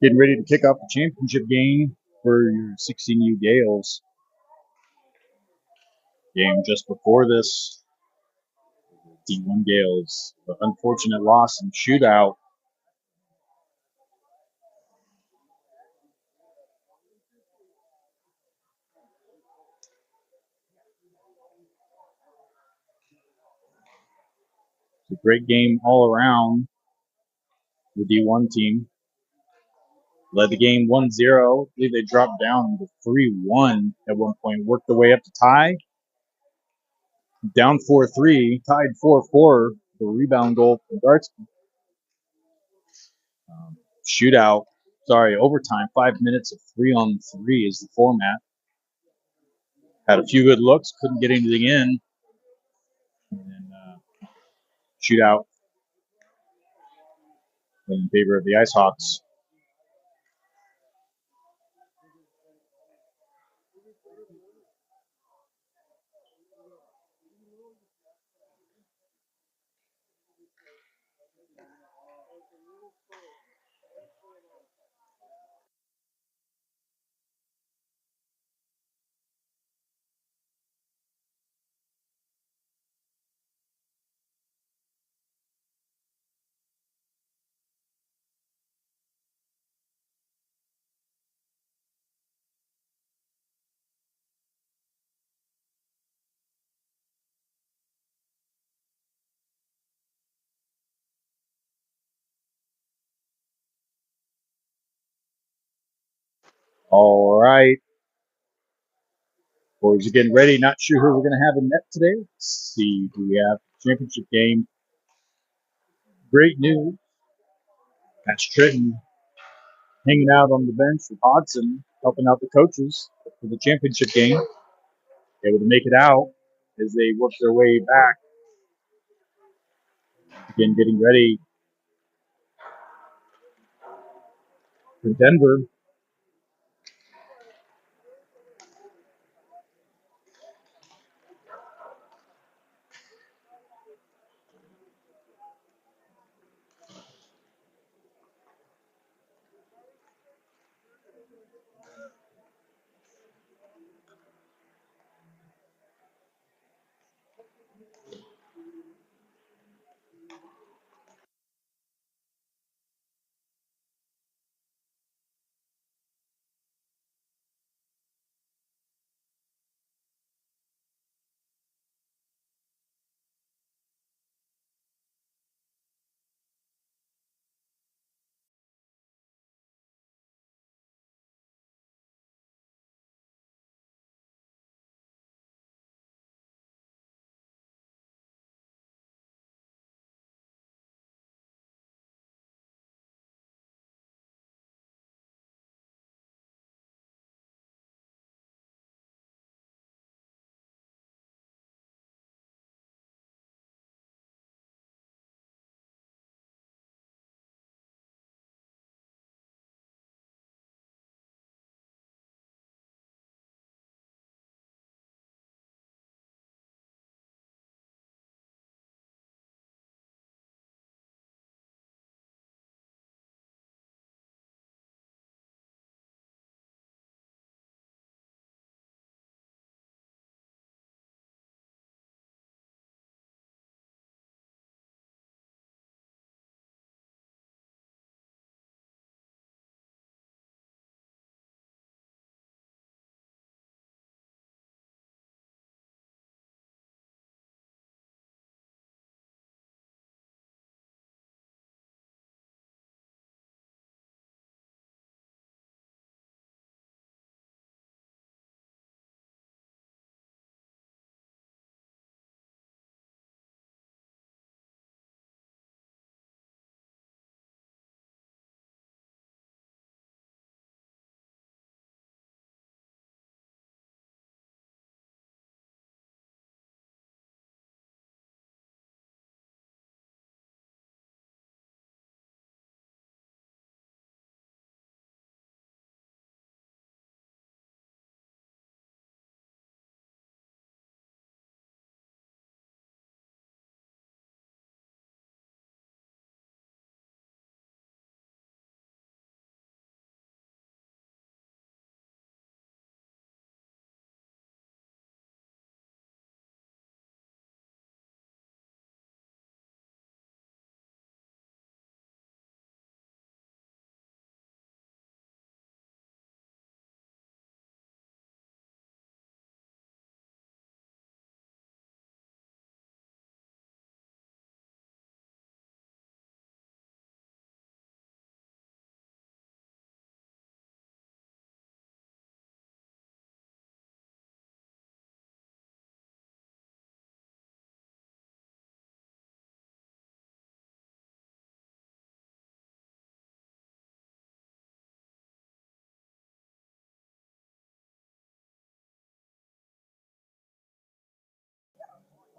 Getting ready to kick off the championship game for your 16U Gales. Game just before this, D1 Gales, the unfortunate loss in Shootout. It's a great game all around. The D1 team led the game 1-0. I believe they dropped down to 3-1 at one point, worked their way up to tie. Down 4-3, tied 4-4. The rebound goal from Darts. Shootout, overtime. 5 minutes of 3-on-3 is the format. Had a few good looks, couldn't get anything in. And then Shootout in favor of the Ice Hawks. All right. Boys are getting ready. Not sure who we're going to have in net today. Let's see who we have. Championship game. Great news. That's Tritton hanging out on the bench with Hodson, helping out the coaches for the championship game. Able to make it out as they work their way back. Again, getting ready for Denver.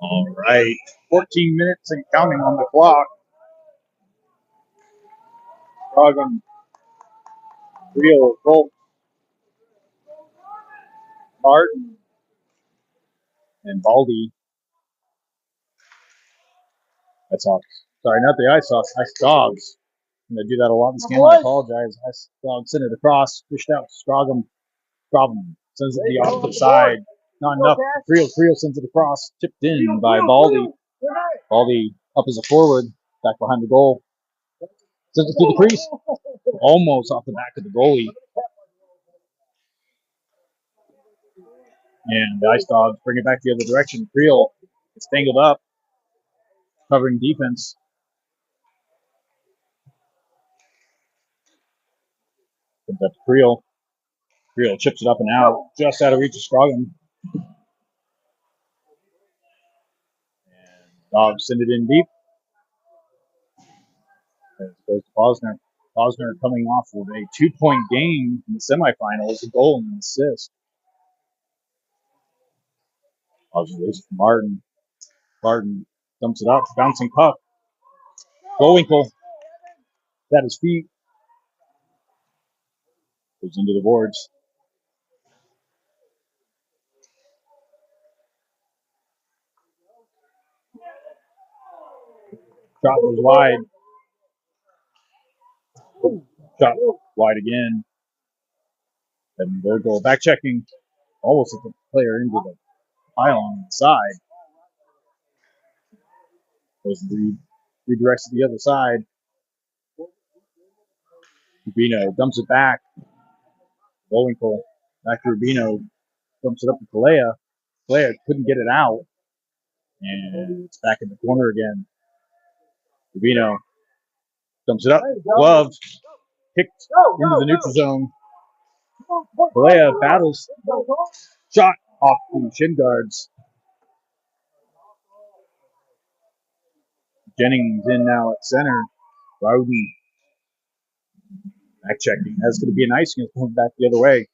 All right. 14 minutes and counting on the clock. Pregame, Rio, Colt, Martin, and Baldy. That's Hawks. Sorry, not the Ice Hawks. Ice Dogs. I'm going to do that a lot in this game. I apologize. Ice Dogs send it across. Pushed out. Strogum. Sends it to the opposite side. Not enough. Creel sends it across. Tipped in by Baldy. Baldy up as a forward. Back behind the goal. Sends it through the crease. Almost off the back of the goalie. And the Ice Dogs bring it back the other direction. Creel is tangled up. Covering defense. Comes up to Creel. Creel chips it up and out. Just out of reach of Scroggin. And Dogs send it in deep. As it goes to Posner. Posner coming off of a 2-point game in the semifinals, a goal and an assist. Posner raises for Martin. Martin dumps it up, bouncing puck. Bullwinkle at his feet. Goes into the boards. Shot goes wide. Shot wide again. And their goal. Back checking. Almost hit the player into the pylon on the side. Goes redirects to the other side. Rubino dumps it back. Bullwinkle back to Rubino. Dumps it up to Kalea. Kalea couldn't get it out. And it's back in the corner again. Rubino dumps it up. Glove. Kicked into the neutral zone. Kalea battles. Shot off the shin guards. Jennings in now at center. Rowden back checking. That's going to be an icing. It's coming back the other way.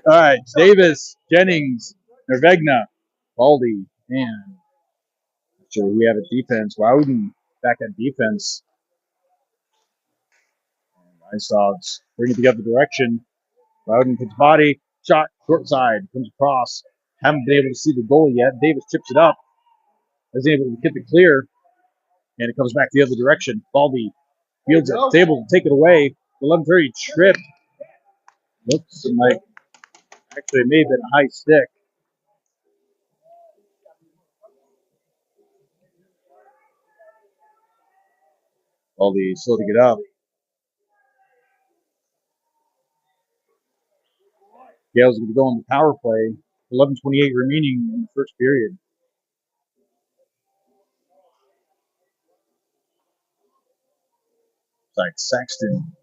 All right, Davis, Jennings, Nervegna, Baldy, and actually we have a defense. Rowden back at defense. Ice Dogs bring it the other direction. Rowden puts body, shot, short side, comes across. Haven't been able to see the goal yet. Davis chips it up. Isn't able to get the clear, and it comes back the other direction. Baldy fields it, is able to take it away. 11:30 trip. Looks like actually it may have been a high stick. Baldy slow to get up. Gale's going to go on the power play. 11:28 remaining in the first period. Like Saxton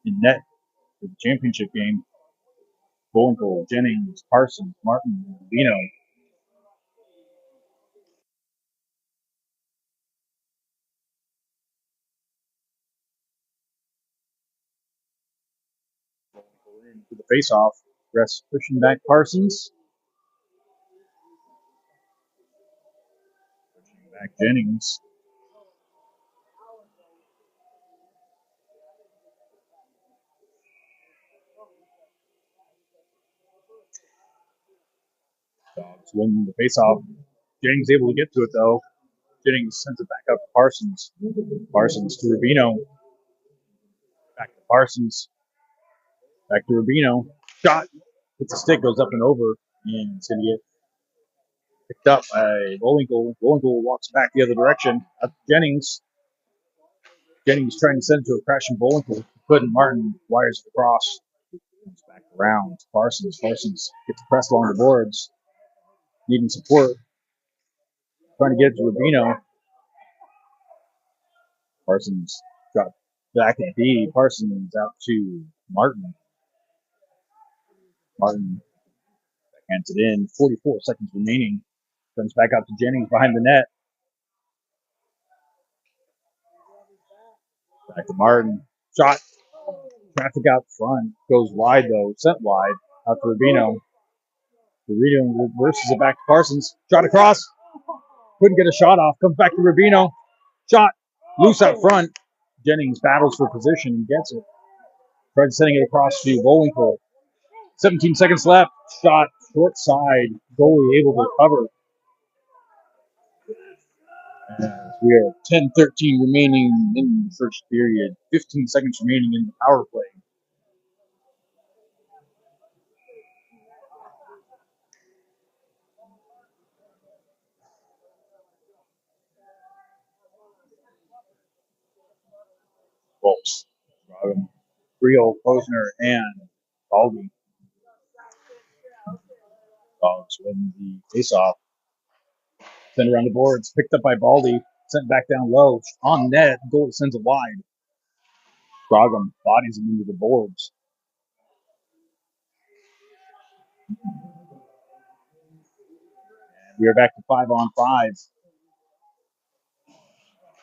in net for the championship game. Bullwinkle, Jennings, Parsons, Martin, Vino. To the face-off. Rest pushing back Parsons. Pushing back Jennings. Dogs win the face-off. Jennings able to get to it, though. Jennings sends it back up to Parsons. Parsons to Rubino. Back to Parsons. Back to Rubino. Shot. Hits the stick, goes up and over. And it's going to get picked up by Bullwinkle. Bullwinkle walks back the other direction. Up to Jennings. Jennings trying to send it to a crashing Bullwinkle. Couldn't. Martin wires it across. Comes back around. Parsons. Parsons gets the press along the boards. Needing support. Trying to get it to Rubino. Parsons got Back at B, Parsons out to Martin. Martin hands it in. 44 seconds remaining. Comes back out to Jennings behind the net. Back to Martin. Shot. Traffic out front. Goes wide, though. Sent wide. Out to Rubino. Rubino reverses it back to Parsons. Shot across. Couldn't get a shot off. Comes back to Rubino. Shot. Loose out front. Jennings battles for position and gets it. Tried sending it across to Bullwinkle. 17 seconds left. Shot. Short side. Goalie able to cover. As we are 10-13 remaining in the first period. 15 seconds remaining in the power play. Bolts. Rio, Posner, and Baldy. Dogs win the faceoff. Sent around the boards. Picked up by Baldy. Sent back down low. On net. Goal sends it wide. Bregame bodies him into the boards. We are back to 5-on-5.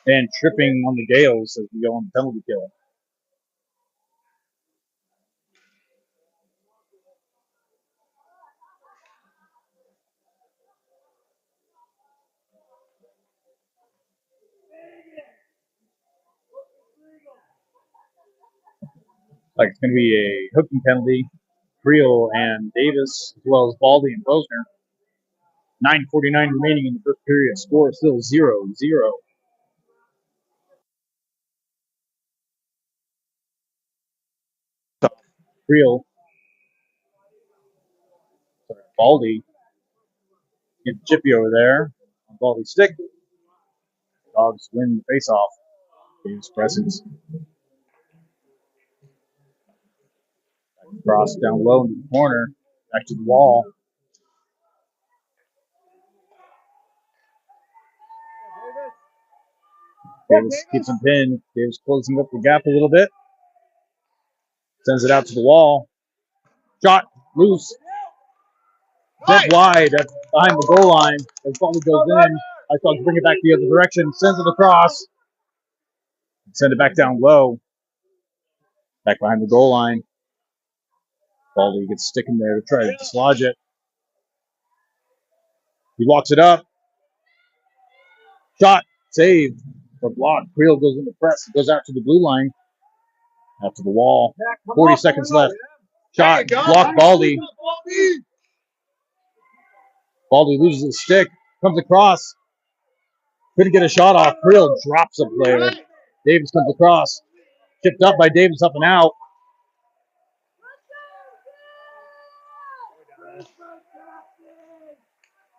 And tripping on the Gales as we go on the penalty kill. Like it's going to be a hooking penalty. Creel and Davis, as well as Baldy and Posner. 9:49 remaining in the first period. Score still 0-0. Creel. Baldy. Get chippy over there. On Baldy's stick. Dogs win the faceoff. Davis presses. Cross down low into the corner. Back to the wall. Davis keeps him pinned. Davis closing up the gap a little bit. Sends it out to the wall. Shot. Loose. Dead wide behind the goal line. As Baldy goes in. I thought to bring it back the other direction. Sends it across. Send it back down low. Back behind the goal line. Baldy gets sticking there to try to dislodge it. He walks it up. Shot. Saved. But blocked. Creel goes into press. It goes out to the blue line. Out to the wall. 40 seconds left. Shot. Blocked Baldy. Baldy loses his stick. Comes across. Couldn't get a shot off. Creel drops a player. Davis comes across. Chipped up by Davis up and out.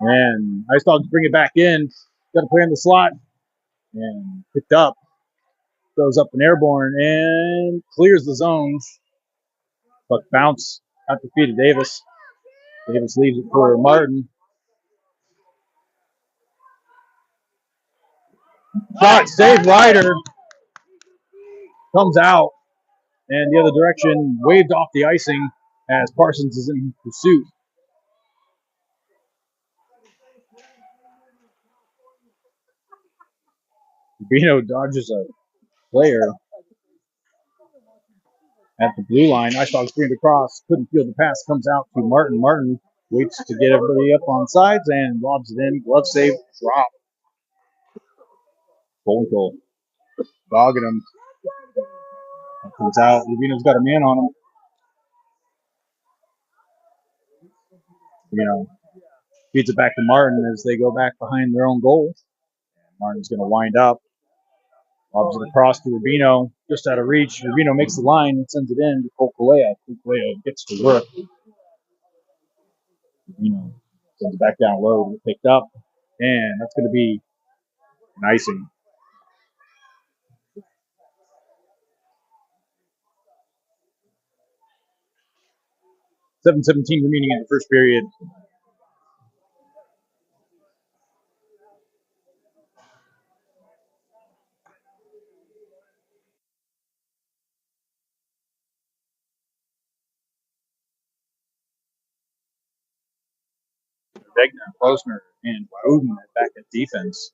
And Ice Dogs bring it back in. Got to play in the slot. And picked up. Goes up and airborne and clears the zone. But bounce at the feet of Davis. Davis leaves it for Martin. Shot, save Ryder. Comes out. And the other direction, waved off the icing as Parsons is in pursuit. Rubino dodges a player at the blue line. Ice Dogs bring it across. Couldn't field the pass. Comes out to Martin. Martin waits to get everybody up on sides and lobs it in. Glove save. Drop. Bullwinkle dogging him. Comes out. Rubino's got a man on him. Feeds it back to Martin as they go back behind their own goal. Martin's going to wind up. Lobs it across to Rubino. Just out of reach. Rubino makes the line and sends it in to Kokolea. Kokolea gets to work. Rubino sends it back down low. Picked up. And that's going to be an icing. 7:17 remaining in the first period. Vegna, Posner, and Wooden back at defense.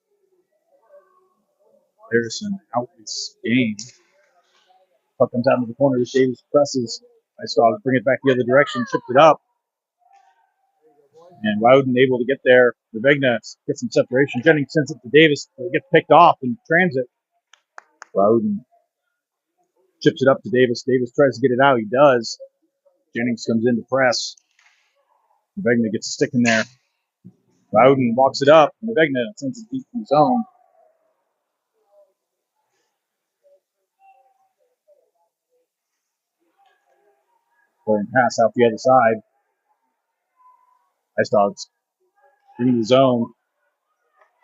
Henderson out this game. Puck comes out into the corner. Davis presses. Dogs bring it back the other direction. Chipped it up. And Wooden able to get there. Vegna gets some separation. Jennings sends it to Davis. It gets picked off in transit. Wooden chips it up to Davis. Davis tries to get it out. He does. Jennings comes in to press. Vegna gets a stick in there. Wooden walks it up. Vegna sends it deep in the zone. Going pass out the other side. Dogs in the zone.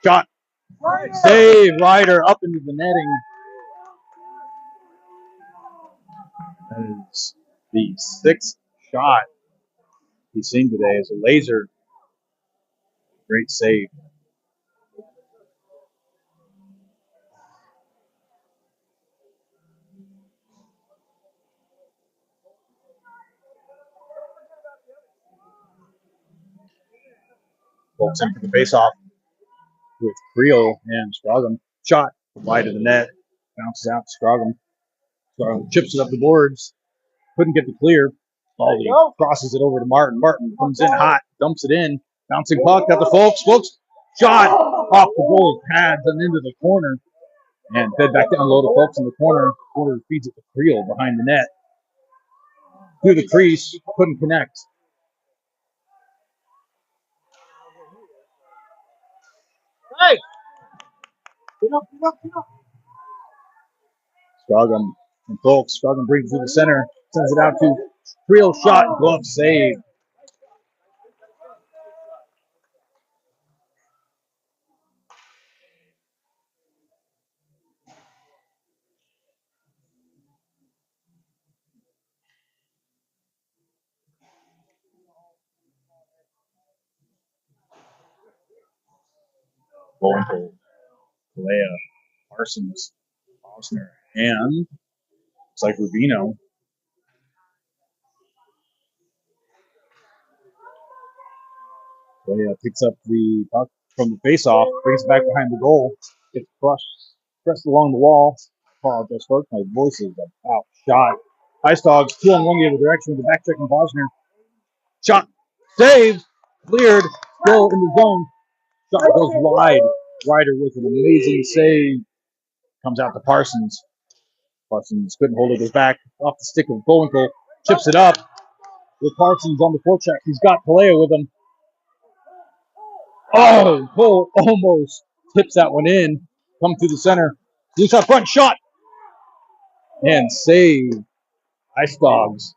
Shot. Save. Ryder up into the netting. That is the sixth shot he's seen today as a laser. Great save. Bolts in for the faceoff with Creel and Scroggum. Shot wide of the net. Bounces out to Scroggum. Scroggum chips it up the boards. Couldn't get the clear. Baldy crosses it over to Martin. Martin comes in hot. Dumps it in. Bouncing puck at the Folks. Folks shot off the goal's pads and into the corner. And fed back down low to Folks in the corner. Corner feeds it to Creel behind the net. Through the crease. Couldn't connect. Hey! Get up. Scroggum and Folks. Scroggum brings it to the center. Sends it out to Creel. Shot. Glove save. Bowenthal, Kalea, Parsons, Bosner, and it's like Rubino. Kalea picks up the puck from the faceoff, brings it back behind the goal. Gets pressed along the wall. I apologize, folks. My voice is about shot. Ice Dogs, 2-on-1 the other direction with the back check from Bosner. Shot, saved, cleared, still in the zone. Shot goes wide. Ryder with an amazing save. Comes out to Parsons. Parsons couldn't hold it. Goes back off the stick of Bowenthal. Chips it up with Parsons on the forecheck. He's got Kalea with him. Oh, Cole almost tips that one in. Come through the center. Loose out front. Shot. And save. Ice Dogs.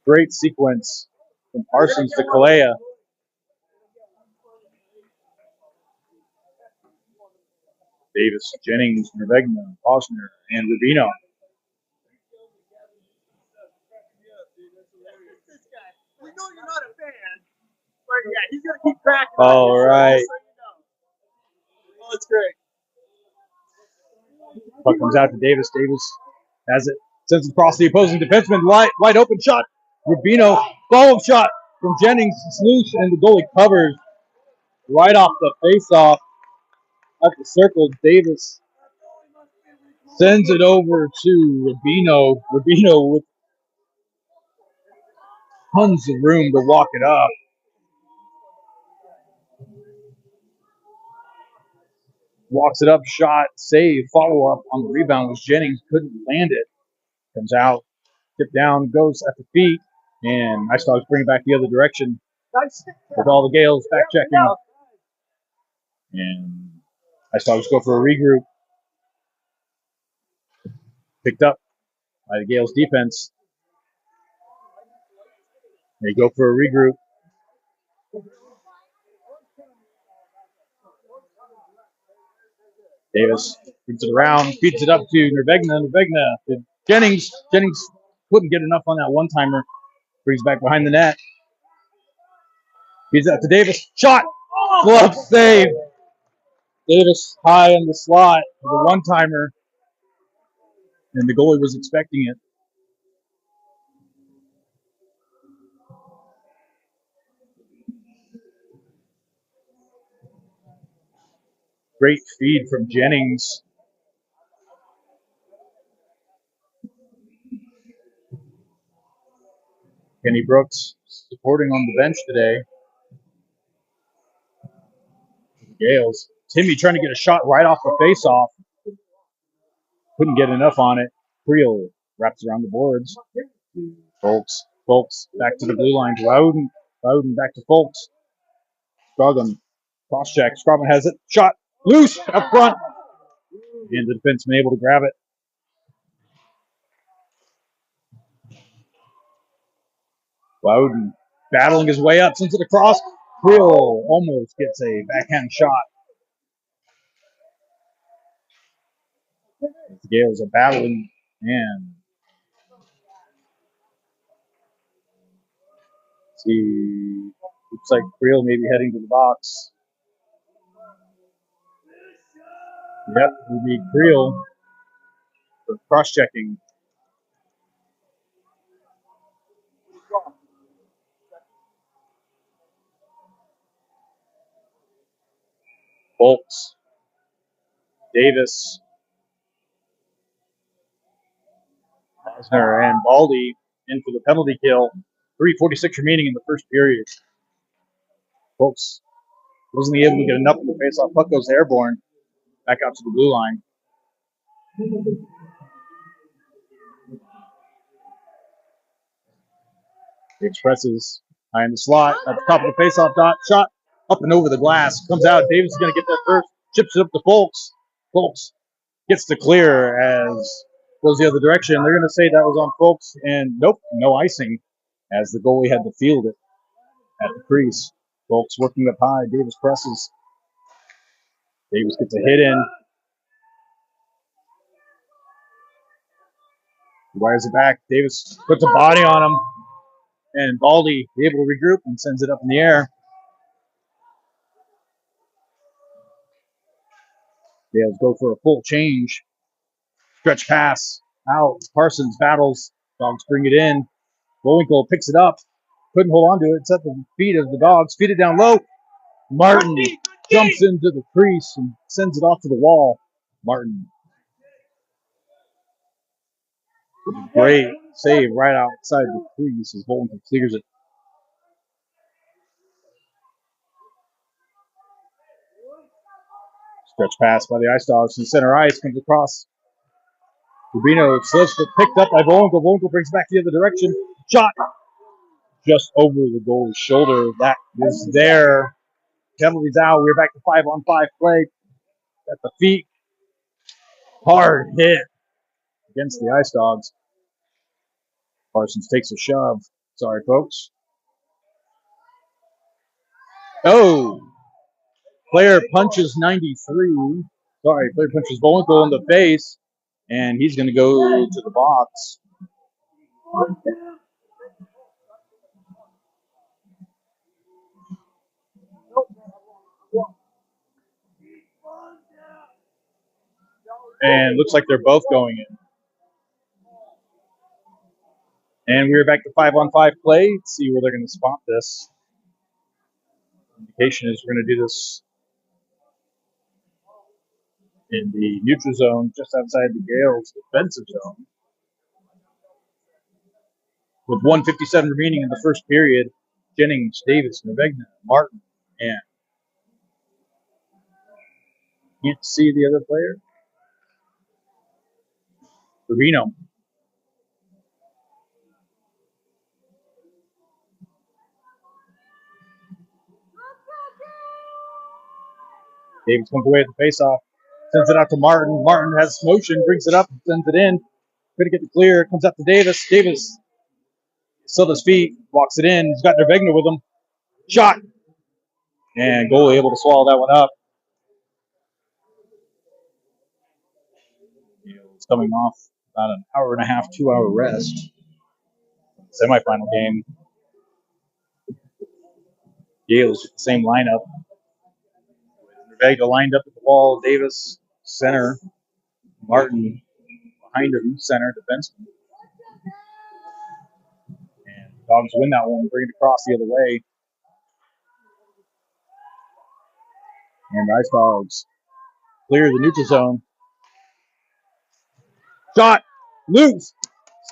Great sequence from Parsons to Kalea. Davis, Jennings, Nervegna, Posner, and Rubino. We know you're not a fan, but yeah, he's gonna keep track. All right. Oh, it's great. Puck comes out to Davis. Davis has it. Sends it across the opposing defenseman. Wide open shot. Rubino. Follow-up shot from Jennings. It's loose, and the goalie covers right off the face-off at the circle. Davis sends it over to Rubino. Rubino with tons of room to walk it up. Walks it up, shot, save, follow-up on the rebound was Jennings. Couldn't land it. Comes out, tipped down, goes at the feet, and Ice Dogs bring it back the other direction with all the Gales back checking. And Ice Dogs go for a regroup. Picked up by the Gales defense. They go for a regroup. Davis brings it around, feeds it up to Nervegna. Nervegna to Jennings. Jennings couldn't get enough on that one-timer. Brings back behind the net. Feeds it out to Davis. Shot! Glove save! Davis high in the slot with a one-timer. And the goalie was expecting it. Great feed from Jennings. Kenny Brooks supporting on the bench today. Gales. Timmy trying to get a shot right off the face-off. Couldn't get enough on it. Creel wraps around the boards. Folks back to the blue line. Loudon back to Folks. Scroggum. Cross check. Scroggum has it. Shot. Loose up front. And the defenseman able to grab it. Loudon battling his way up. Sends it across. Creel almost gets a backhand shot. The Gales are battling and see, looks like Creel may be heading to the box. Yep, we need Creel for cross-checking. Bolts, Davis, Osner, and Baldy in for the penalty kill. 3:46 remaining in the first period. Bolts wasn't able to get enough of the face-off. Puck goes airborne. Back out to the blue line. He expresses high in the slot at the top of the face-off dot. Shot up and over the glass. Comes out. Davis is going to get that first. Chips it up to Folks. Folks gets to clear as goes the other direction. They're going to say that was on Folks. And nope, no icing as the goalie had to field it at the crease. Folks working up high. Davis presses. Davis gets a hit in. Wires it back. Davis puts a body on him. And Baldy able to regroup and sends it up in the air. Gales go for a full change. Stretch pass. Out. Parsons battles. Dogs bring it in. Bullwinkle picks it up. Couldn't hold on to it. It's at the feet of the Dogs. Feed it down low. Martin jumps into the crease and sends it off to the wall. Martin. Great save right outside the crease as Bullwinkle clears it. Stretch pass by the Ice Dogs from center ice. Comes across. Rubino slips, but picked up by Bullwinkle. Bullwinkle brings it back the other direction. Shot just over the goalie's shoulder. That is there. Penalties out. We're back to 5-on-5 play. At the feet. Hard hit against the Ice Dogs. Parsons takes a shove. Sorry, folks. Oh! Player punches 93. Sorry, player punches Bullwinkle in the face. And he's going to go to the box. And looks like they're both going in. And we're back to 5-on-5 play. Let's see where they're going to spot this. Indication is we're going to do this in the neutral zone, just outside the Gales' defensive zone. With 1:57 remaining in the first period, Jennings, Davis, Nervegna, Martin, and can't see the other player. Rubino. Davis comes away at the faceoff. Sends it out to Martin. Martin has motion, brings it up, sends it in. Couldn't get the clear. Comes out to Davis. Davis still his feet, walks it in. He's got Nervegna with him. Shot. And goalie able to swallow that one up. It's coming off about an hour and a half, 2-hour rest. Semifinal game. Gales with the same lineup. Nervegna lined up at the wall. Davis, center. Martin behind him, center, defenseman. And the Dogs win that one, bring it across the other way. And the Ice Dogs clear the neutral zone. Shot. Loose.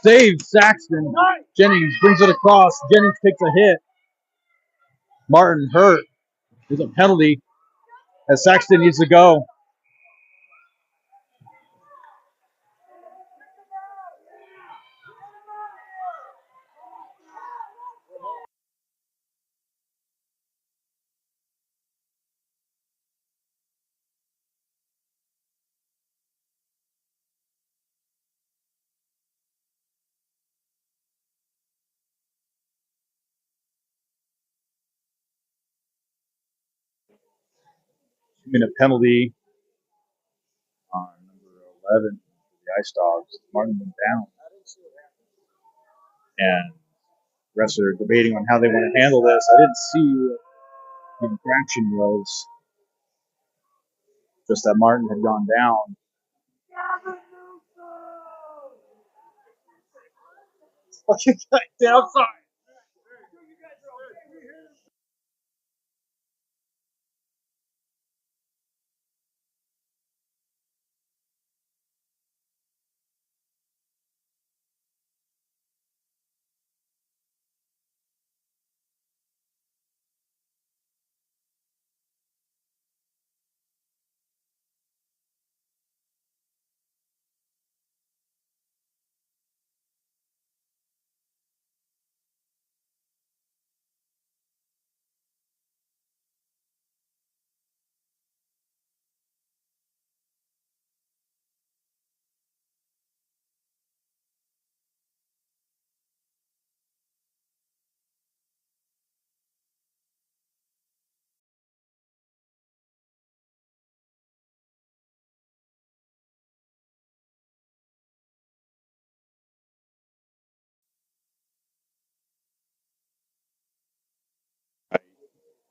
Saved Saxton. Jennings brings it across. Jennings takes a hit. Martin hurt. There's a penalty as Saxton needs to go. Minute penalty on number 11 for the Ice Dogs. Martin went down. And the rest are debating on how they want to handle this. I didn't see what the infraction was. Just that Martin had gone down. Outside.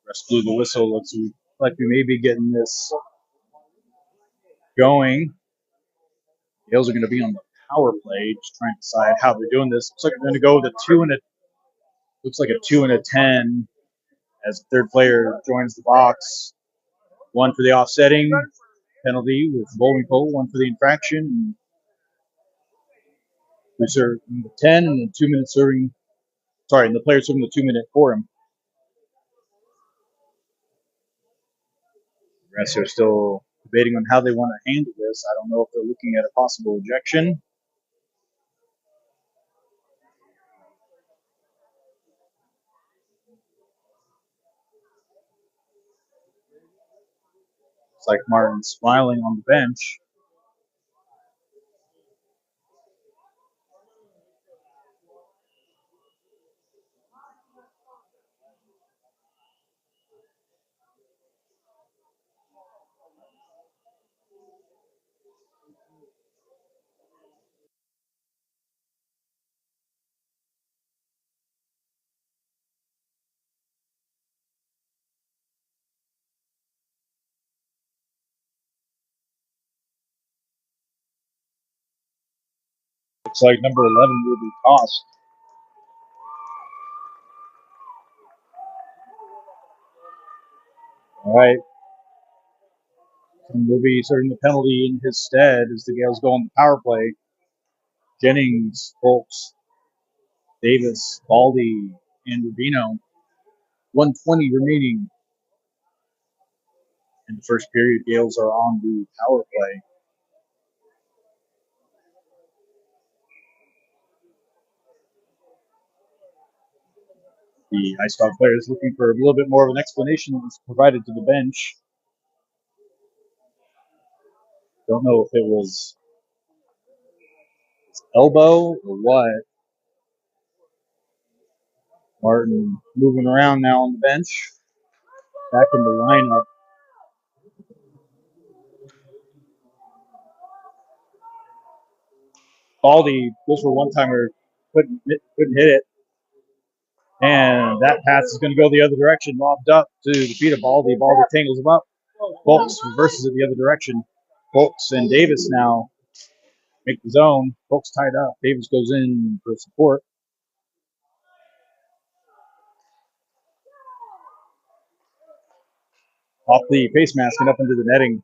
Rest blew the whistle. Looks like we may be getting this going. The Gales are going to be on the power play, just trying to decide how they're doing this. Looks like they're going to go with a 2 and a 10 as the third player joins the box. One for the offsetting penalty with bowling pole, one for the infraction. We serve the 10 and the 2 minute serving. Sorry, and the player serving the 2 minute for him. The rest are still debating on how they want to handle this. I don't know if they're looking at a possible ejection. It's like Martin's smiling on the bench. Looks like number 11 will be tossed. All right. And will be serving the penalty in his stead as the Gales go on the power play. Jennings, Folks, Davis, Baldy, and Rubino. 1:20 remaining in the first period. Gales are on the power play. The Ice Dog player is looking for a little bit more of an explanation that's provided to the bench. Don't know if it was his elbow or what. Martin moving around now on the bench. Back in the lineup. Baldy goes for one-timer, couldn't hit it. And that pass is going to go the other direction, lobbed up to the feet of Baldy. Baldy tangles him up. Folks reverses it the other direction. Folks and Davis now make the zone. Folks tied up. Davis goes in for support. Off the face mask and up into the netting.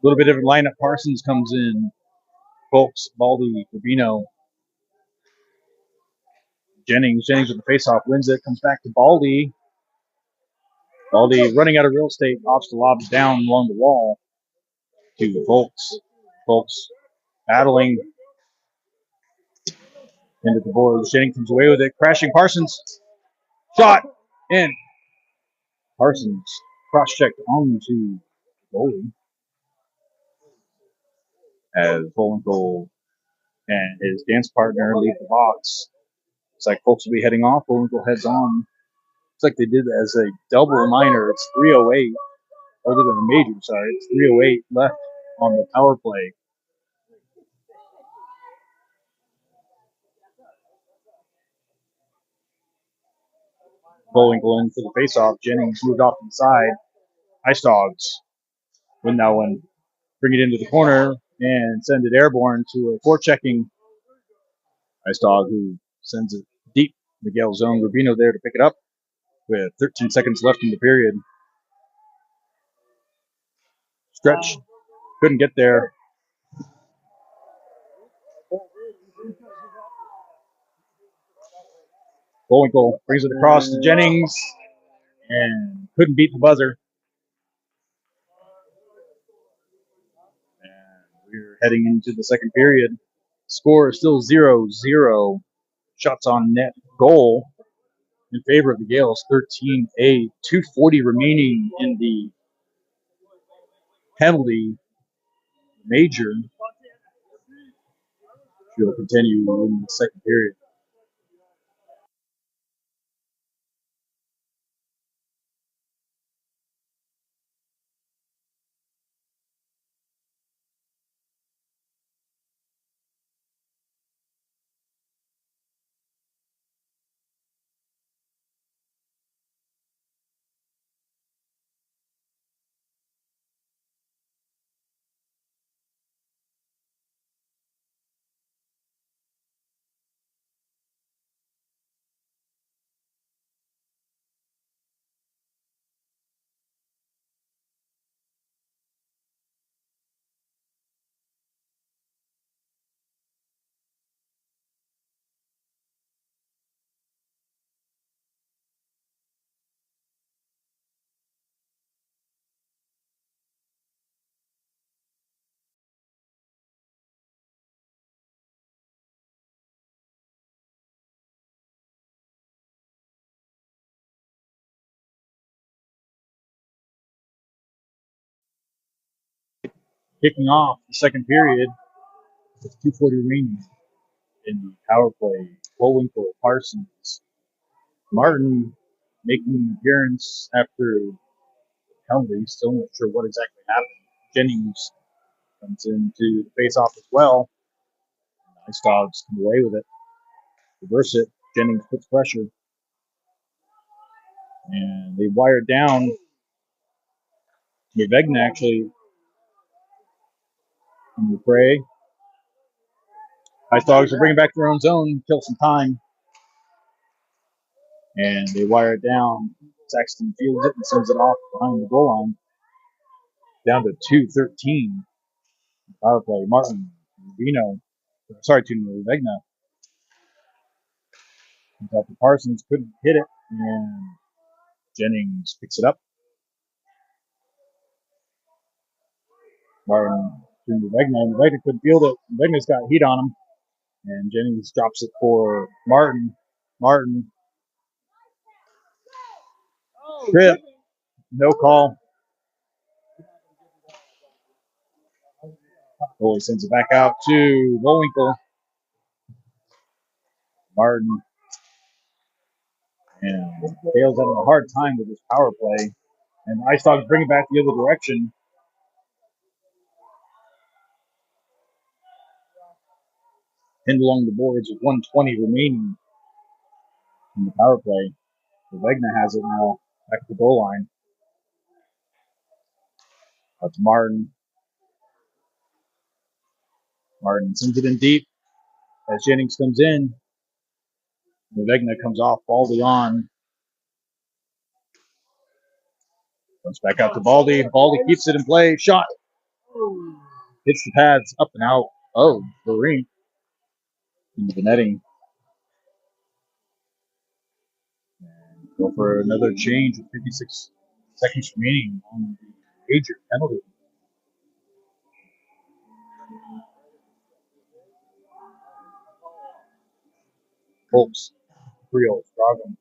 little bit of a lineup. Parsons comes in. Folks, Baldy, Rubino, Jennings with the faceoff wins it. Comes back to Baldy. Baldy running out of real estate. Offs the lob down along the wall to Folks. Folks battling into the boards. Jennings comes away with it. Crashing Parsons. Shot in. Parsons cross-checked onto the goalie as Bullwinkle and his dance partner leave the box. It's like Folks will be heading off. Bullwinkle heads on. It's like they did as a double minor. It's 3:08. Other than a major, sorry. It's 3:08 left on the power play. Bullwinkle in for the faceoff. Jennings moved off to the side. Ice Dogs win that one. Bring it into the corner and send it airborne to a forechecking Ice Dog who sends it deep. Miguel zone. Rubino there to pick it up with 13 seconds left in the period. Stretch. Couldn't get there. Bullwinkle brings it across to Jennings and couldn't beat the buzzer. And we're heading into the second period. Score is still 0-0. Shots on net goal in favor of the Gales. 13-8. 2:40 remaining in the penalty major. She'll continue in the second period. Kicking off the second period with 2:40 remaining in the power play. Bullwinkle, Parsons, Martin making an appearance after penalty. Still not sure what exactly happened. Jennings comes into the face-off as well. Ice Dogs come away with it. Reverse it. Jennings puts pressure. And they wire down. Vegna actually in the fray. Ice Dogs are bringing back their own zone, kill some time. And they wire it down. Saxton fields it and sends it off behind the goal line. Down to 2:13. Power play. Martin, Rubino, to Vegna. After Parsons couldn't hit it, and Jennings picks it up. Martin to Vegna, and Vegna couldn't field it. Vegna's got heat on him, and Jennings drops it for Martin. Martin. Trip. No call. Goalie sends it back out to Bullwinkle. Martin. And Dale's having a hard time with his power play. And the Ice Dogs bring it back the other direction. Pinned along the boards with 1:20 remaining in the power play. Vegna has it now back to the goal line. That's Martin. Martin sends it in deep as Jennings comes in. Vegna comes off, Baldy on. Comes back out to Baldy. Baldy keeps it in play. Shot. Hits the pads up and out of the ring into the netting. And go for another change with 56 seconds remaining on the major penalty. Folks, Creel, Strago,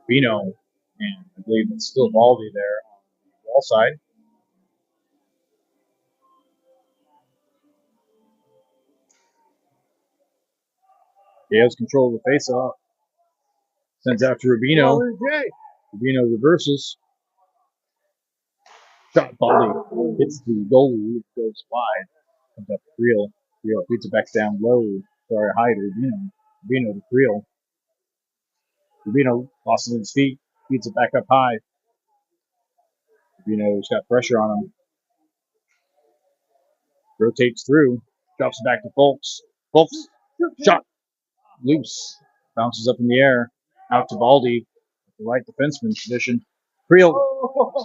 Rubino, and I believe it's still Baldy there on the wall side. Gales control the face-off. Sends out to Rubino. Rubino reverses. Shot Baldy hits the goalie. It goes wide. Comes up to Creel. Creel beats it back down low. Sorry, high to Rubino. Rubino to Creel. Rubino losses his feet. Beats it back up high. Rubino's got pressure on him. Rotates through. Drops it back to Folks. Folks. Shot. Loose. Bounces up in the air. Out to Baldy. The right defenseman position. Creel.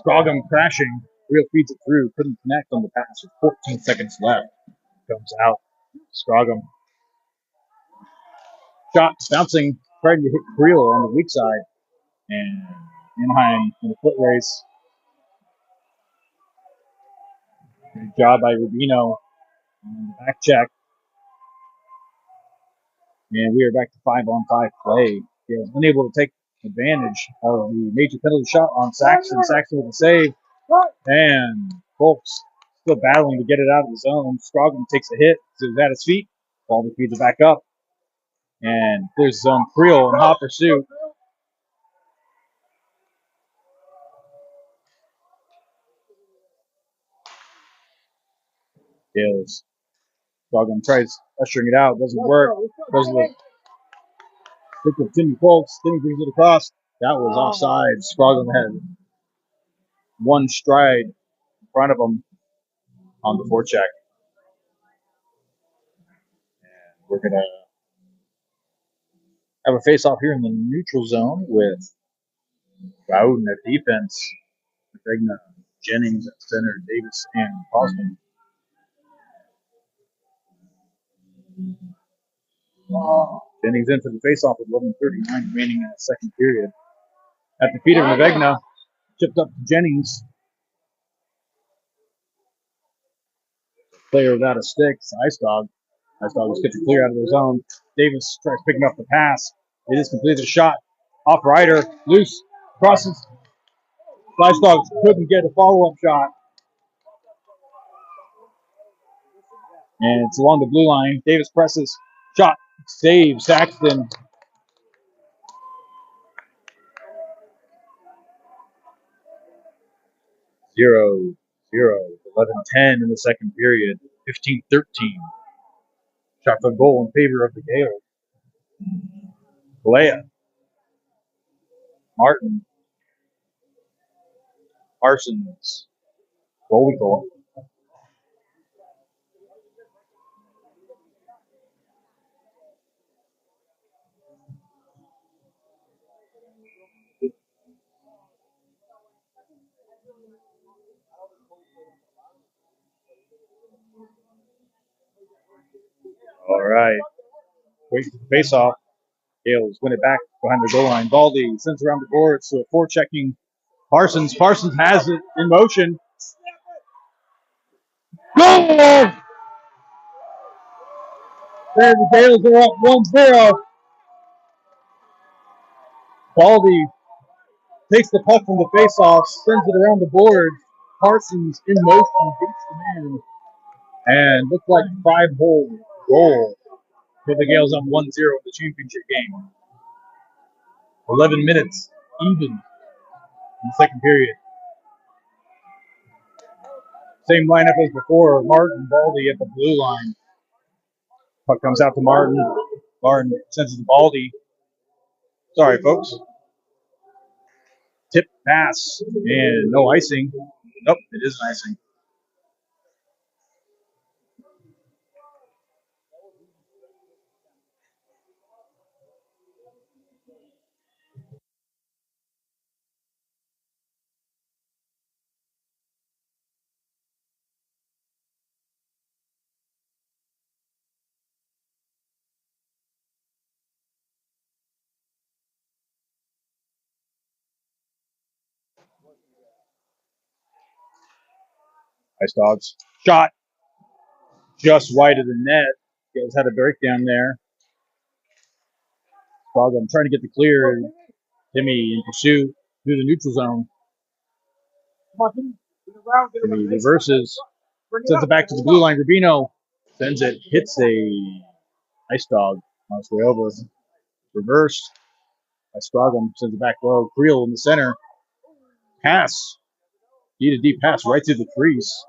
Scroggum crashing. Creel feeds it through. Couldn't connect on the pass with 14 seconds left. Comes out. Scroggum. Shot. Bouncing. Trying to hit Creel on the weak side. And Anaheim in a foot race. Good job by Rubino on the back check. And we are back to 5-on-5 play. He was unable to take advantage of the major penalty shot on Saxon. Saxon with a save. And Folks still battling to get it out of the zone. Scroggum takes a hit. So he's at his feet. Ball feeds it back up. And clears the zone. Creel in hot pursuit. Is Scroggum tries ushering it out. Doesn't work. Goes to the stick of Timmy Folks. Timmy brings it across. That was offside. Scroggum had one stride in front of him on the forecheck. And we're going to have a face-off here in the neutral zone with Bowden at defense, Regna, Jennings at center, Davis, and Boston. Jennings in for the face-off with 11:39 remaining in the second period. At the feet of Regna, chipped up to Jennings. Player without a stick, Ice Dog. Ice Dog was getting clear out of the zone. Davis tries picking up the pass. It is completed a shot. Off Ryder, loose, crosses. Ice Dog couldn't get a follow-up shot. And it's along the blue line. Davis presses. Shot. Save. Saxton. Zero. 11-10 in the second period. 15-13. Shot on goal in favor of the Gales. Galea. Martin. Parsons. Goalie goal. All right. Wait for the face-off. Gales win it back behind the goal line. Baldy sends around the boards to a forechecking Parsons. Parsons has it in motion. Goal! And the Gales are up 1-0. Baldy takes the puck from the face-off, sends it around the board. Parsons in motion beats the man. And looked like a 5-hole goal for the Gales up 1-0 in the championship game. 11 minutes even in the second period. Same lineup as before. Martin, Baldy at the blue line. Puck comes out to Martin. Martin sends it to Baldy. Sorry, folks. Tip pass and no icing. Nope, it is an icing. Ice Dogs. Shot just wide of the net. Gales had a breakdown there. Pregame trying to get the clear. Timmy in pursuit through the neutral zone. Timmy reverses. Sends it back to the blue line. Rubino sends it. Hits a Ice Dog on its way over. Reverse. By Pregame sends it back low. Creel in the center. Pass. Need a deep pass right through the crease.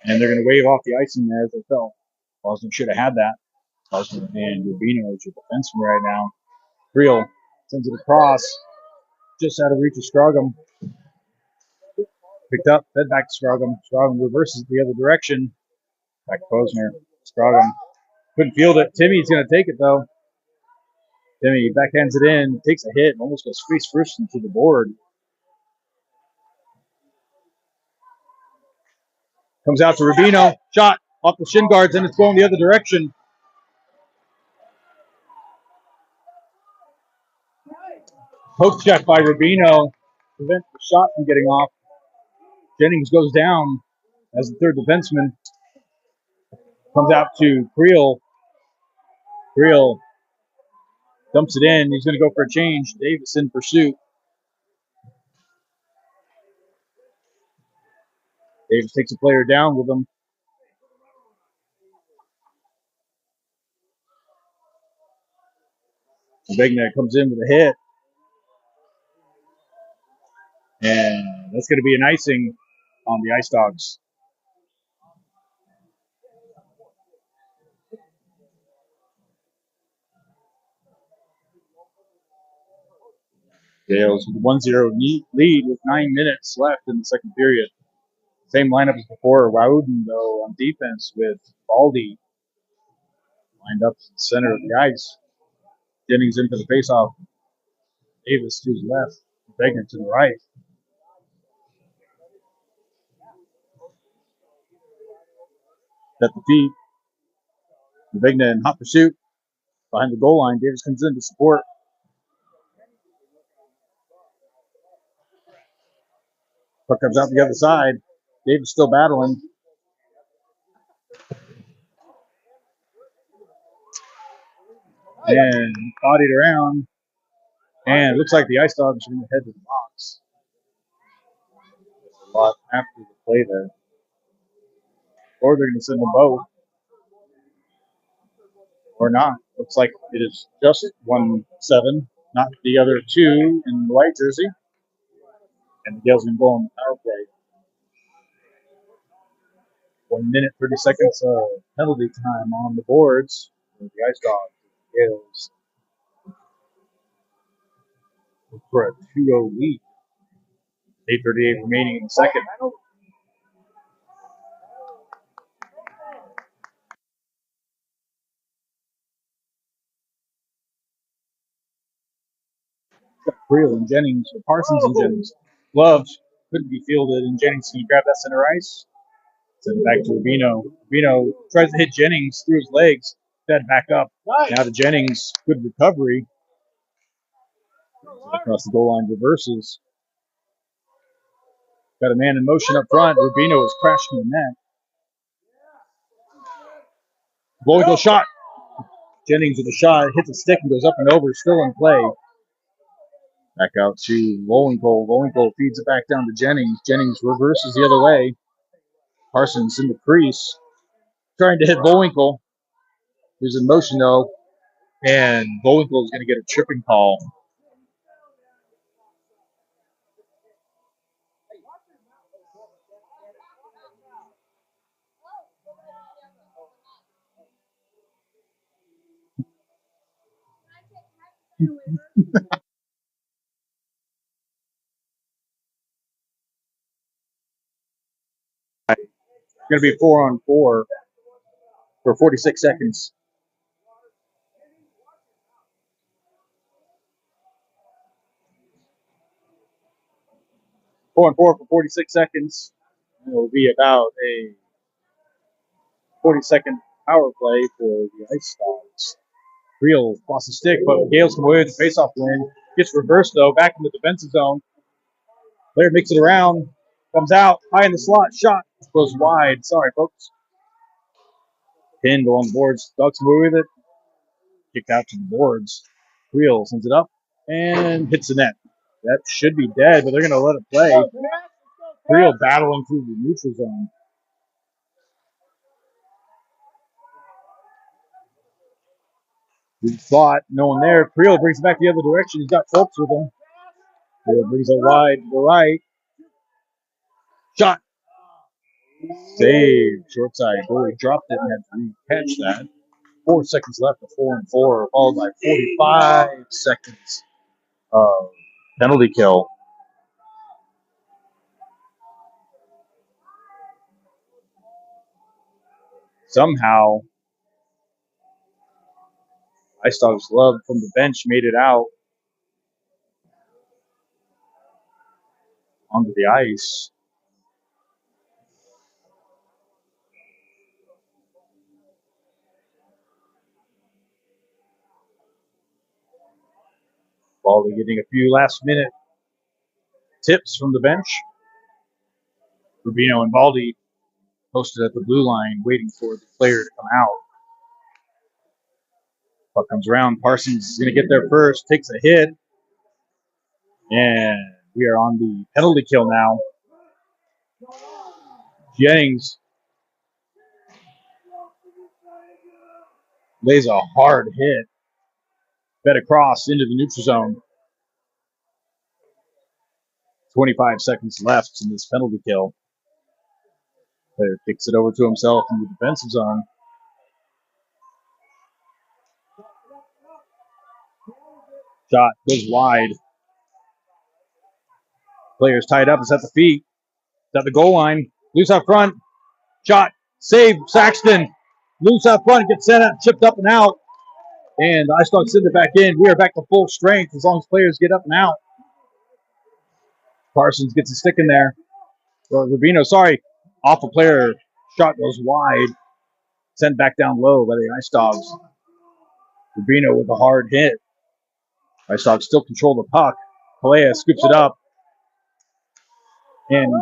And they're going to wave off the icing there as they fell. Boston should have had that. Boston and Rubino is your defenseman right now. Creel sends it across. Just out of reach of Pregame. Picked up, fed back to Pregame. Pregame reverses the other direction. Back to Posner. Pregame couldn't field it. Timmy's going to take it, though. Timmy backhands it in, takes a hit, almost goes face first into the board. Comes out to Rubino. Shot off the shin guards, and it's going the other direction. Poke check by Rubino. Prevents the shot from getting off. Jennings goes down as the third defenseman. Comes out to Creel. Creel dumps it in. He's going to go for a change. Davis in pursuit. Davis takes a player down with him. Bignet comes in with a hit. And that's going to be an icing on the Ice Dogs. Gales with a 1-0 lead with 9 minutes left in the second period. Same lineup as before. Wouden, though, on defense with Baldy lined up to the center of the ice. Jennings in for the faceoff. Davis to his left. Begner to the right. At the feet. Begner in hot pursuit. Behind the goal line. Davis comes in to support. Puck comes out the other side. Davis still battling. And bodied around. And it looks like the Ice Dogs are going to head to the box. There's a lot after the play there. Or they're going to send them both. Or not. Looks like it is just 1-7, not the other two in the white jersey. And the Gales are going to go on the power play. 1 minute, 30 seconds of penalty time on the boards for the Ice Dogs. Gales for a 2-0 lead. 8:38 remaining in the second. Creel and Jennings, or Parsons and Jennings. Gloves couldn't be fielded, and Jennings can grab that center ice. Send it back to Rubino. Rubino tries to hit Jennings through his legs. Fed back up. Now to Jennings. Good recovery. Across the goal line, reverses. Got a man in motion up front. Rubino is crashing the net. Lowinkle shot. Jennings with a shot. Hits a stick and goes up and over. Still in play. Back out to Lowinkle. Lowinkle feeds it back down to Jennings. Jennings reverses the other way. Parsons in the crease. Trying to hit Lowinkle. He's in motion though. And Lowinkle is going to get a tripping call. It's going to be 4-on-4 for 46 seconds. 4-on-4 for 46 seconds. It will be about a 40-second power play for the Ice Dogs. Creel lost the stick, but Gales come away with the faceoff win. Gets reversed though, back in the defensive zone. Player makes it around. Comes out, high in the slot, shot. Goes wide. Sorry, folks. Pinned along the boards. Ducks move with it. Kicked out to the boards. Creel sends it up and hits the net. That should be dead, but they're going to let it play. Creel battling through the neutral zone. Good thought, no one there. Creel brings it back the other direction. He's got folks with him. Creel brings it wide to the right. Shot. Save. Short side. Goalie dropped it and had to catch that. 4 seconds left to 4-4, followed by 45 seconds of penalty kill. Somehow, Ice Dogs Love from the bench made it out onto the ice. Baldy getting a few last-minute tips from the bench. Rubino and Baldy posted at the blue line, waiting for the player to come out. Puck comes around. Parsons is going to get there first, takes a hit. And we are on the penalty kill now. Jennings lays a hard hit. Fed across into the neutral zone. 25 seconds left in this penalty kill. Player kicks it over to himself in the defensive zone. Shot goes wide. Player's tied up. It's at the feet. It's at the goal line. Loose out front. Shot. Save. Saxton. Loose out front. Gets sent out. Chipped up and out. And the Ice Dogs send it back in. We are back to full strength as long as players get up and out. Parsons gets a stick in there. Or Rubino, sorry. Off a player. Shot goes wide. Sent back down low by the Ice Dogs. Rubino with a hard hit. Ice Dogs still control the puck. Kalea scoops it up. And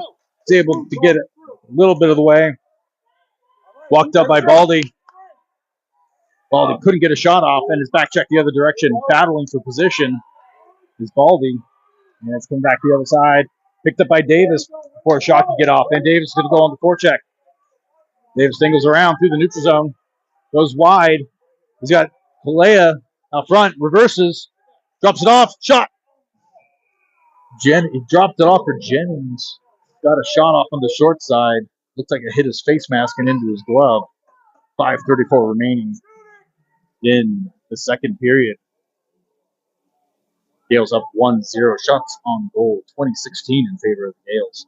is able to get it a little bit of the way. Walked up by Baldy. Baldy couldn't get a shot off and is back checked the other direction. Battling for position is Baldy. And it's coming back the other side. Picked up by Davis before a shot could get off. And Davis is going to go on the forecheck. Davis dingles around through the neutral zone. Goes wide. He's got Kalea out front. Reverses. Drops it off. Shot. He dropped it off for Jennings. Got a shot off on the short side. Looks like it hit his face mask and into his glove. 5:34 remaining in the second period. Gales up 1-0. Shots on goal. 2016 in favor of the Gales.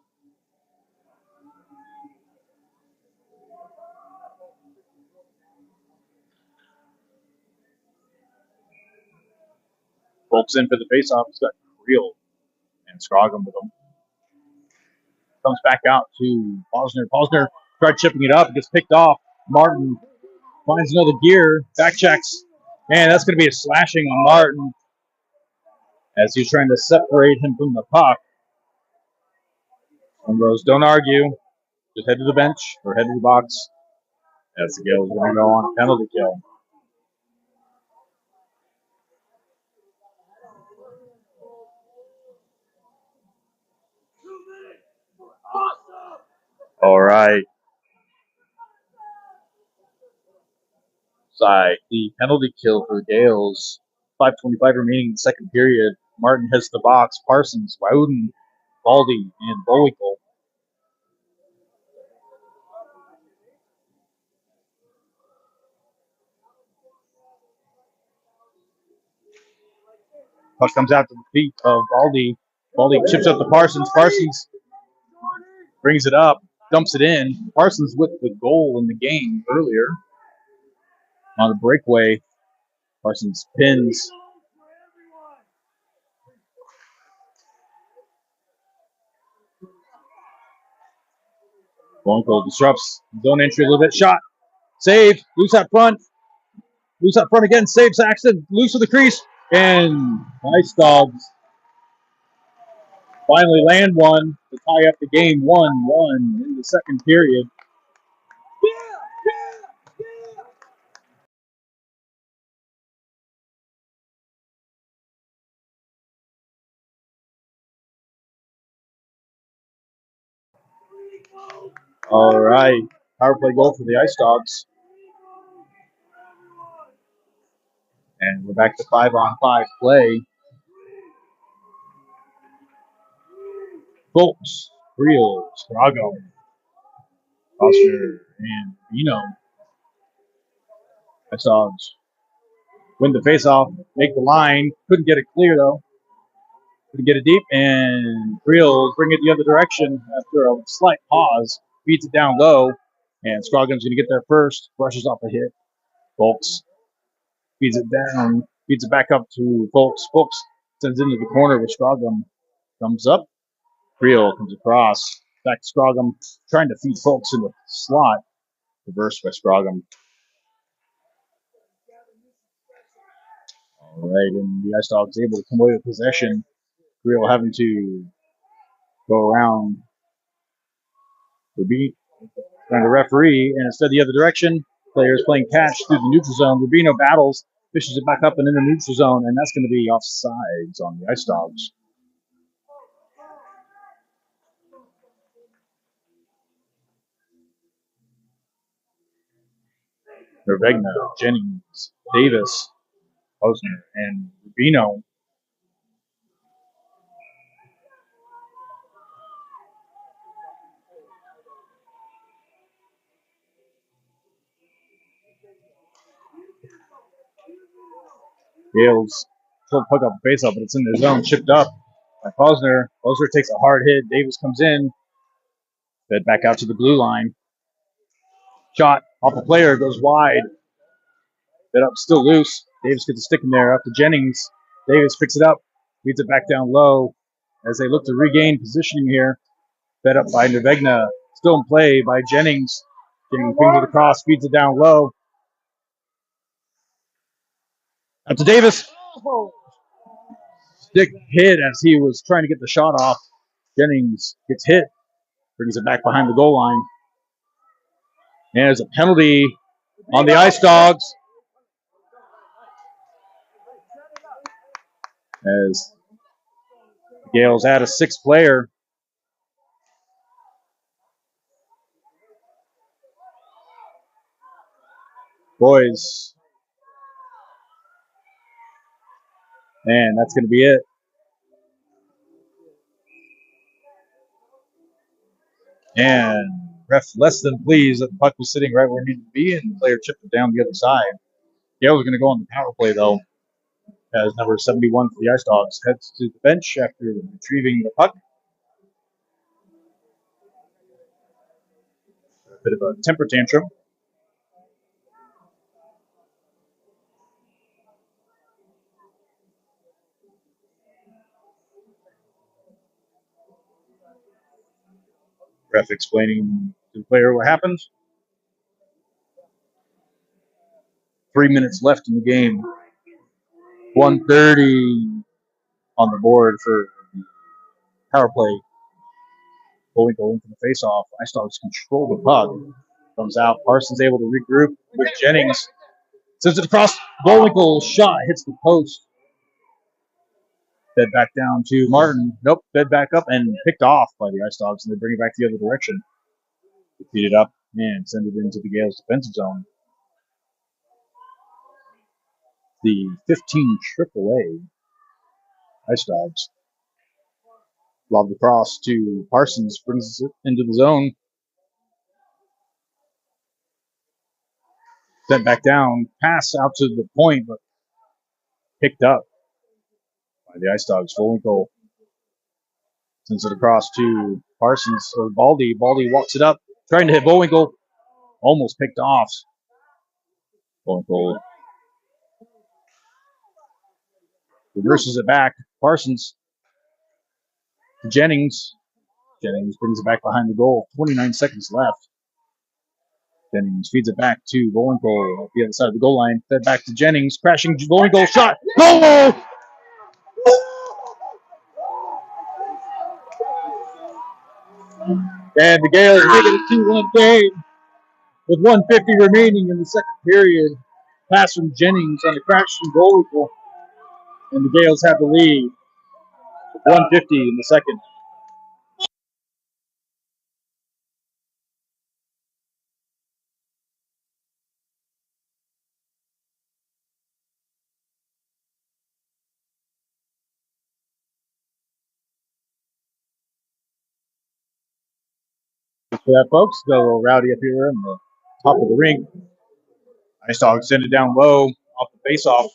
Folks in for the faceoff. He's got Creel and Scroggum with him. Comes back out to Posner. Posner tried chipping it up. It gets picked off. Martin finds another gear. Back checks. And that's going to be a slashing on Martin as he's trying to separate him from the puck. Ambrose, don't argue. Just head to the bench or head to the box as the Gales are going to go on a penalty kill. All right. Side, the penalty kill for the Gales. 5:25 remaining in the second period. Martin heads to the box. Parsons, Wouden, Baldy, and Bowickle. Puck comes out to the feet of Baldy. Baldy chips up to Parsons. Parsons brings it up, dumps it in. Parsons with the goal in the game earlier on the breakaway. Parsons pins. Bowickle disrupts zone entry a little bit. Shot. Save. Loose out front. Loose out front again. Save Saxton. Loose of the crease. And Ice Dogs Finally land one to tie up the game 1-1 in the second period. All right. Power play goal for the Ice Dogs. And we're back to 5-on-5 play. Folks, Creel, Sprago, Foster, and Ice Dogs win the faceoff, make the line. Couldn't get it clear, though. Couldn't get it deep, and Creel bring it the other direction after a slight pause. Beats it down low, and Scroggins going to get there first. Brushes off a hit. Folks feeds it down, feeds it back up to Folks. Folks sends into the corner with Scroggum. Comes up. Creel comes across. Back to Scroggum, trying to feed Folks in the slot. Reversed by Scroggum. All right, and the Ice Dogs able to come away with possession. Creel having to go around Rubino, trying to referee, and instead the other direction. Players playing catch through the neutral zone. Rubino battles, fishes it back up and in the neutral zone, and that's going to be offsides on the Ice Dogs. Nervegna, Jennings, Davis, Posner, and Rubino. Gales still pick up the face up, but it's in their zone, chipped up by Posner. Posner takes a hard hit. Davis comes in, fed back out to the blue line. Shot off the player, goes wide. Fed up, still loose. Davis gets a stick in there up to Jennings. Davis picks it up, feeds it back down low as they look to regain positioning here. Fed up by Nervegna, still in play by Jennings. Jennings brings it across, feeds it down low. Up to Davis. Stick hit as he was trying to get the shot off. Jennings gets hit, brings it back behind the goal line. And there's a penalty on the Ice Dogs as Gales add a sixth player. Boys. And that's going to be it. And ref less than pleased that the puck was sitting right where it needed to be, and the player chipped it down the other side. Gale was going to go on the power play, though, as number 71 for the Ice Dogs heads to the bench after retrieving the puck. A bit of a temper tantrum. Ref explaining to the player what happened. 3 minutes left in the game. 1:30 on the board for the power play. Going for the face-off. Ice Dogs control the puck. Comes out. Parsons able to regroup with Jennings. Sends it across. Bullwinkle shot hits the post. Fed back down to Martin. Nope. Fed back up and picked off by the Ice Dogs, and they bring it back the other direction. They feed it up and send it into the Gales defensive zone. The 15 AAA Ice Dogs. Lobbed across to Parsons, brings it into the zone. Sent back down, pass out to the point, but picked up by the Ice Dogs. Bullwinkle sends it across to Parsons or Baldy. Baldy walks it up, trying to hit Bullwinkle. Almost picked off. Bullwinkle reverses it back. Parsons to Jennings. Jennings brings it back behind the goal. 29 seconds left. Jennings feeds it back to Bullwinkle at the other side of the goal line. Fed back to Jennings. Crashing Bullwinkle shot. Goal! And the Gales make it a 2-1 game with 150 remaining in the second period. Pass from Jennings on the crash from goal equal. And the Gales have the lead. 150 in the second. For that, folks, got a little rowdy up here on the top of the rink. Ice Dog send it down low off the face-off.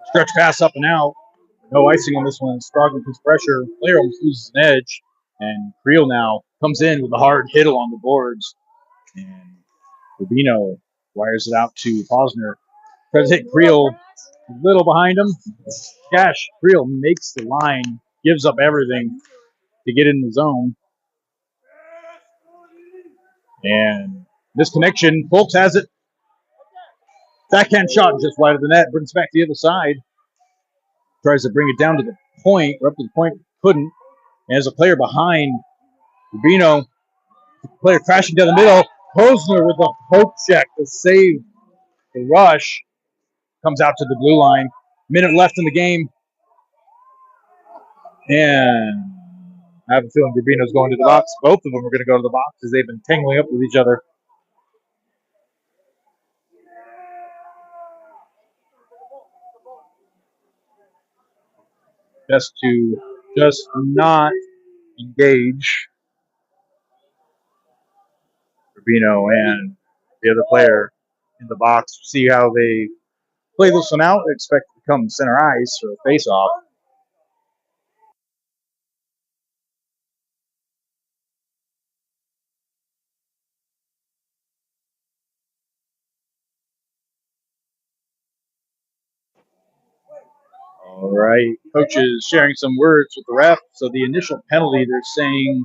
Stretch pass up and out. No icing on this one. Struggling with pressure. Player almost loses an edge. And Creel now comes in with a hard hit along the boards. And Rubino wires it out to Posner. Tries to hit Creel a little behind him. Gosh, Creel makes the line, gives up everything to get in the zone. And this connection, Folks has it. Backhand shot just wide of the net. Brings it back to the other side. Tries to bring it down to the point. Or up to the point. Couldn't. And there's a player behind Rubino. Player crashing down the middle. Posner with a poke check to save the rush. Comes out to the blue line. Minute left in the game. And I have a feeling Rubino's going to the box. Both of them are going to go to the box as they've been tangling up with each other. Best to just not engage Rubino and the other player in the box. See how they play this one out. They expect to come center ice for a face-off. All right. Coach is sharing some words with the ref. So the initial penalty they're saying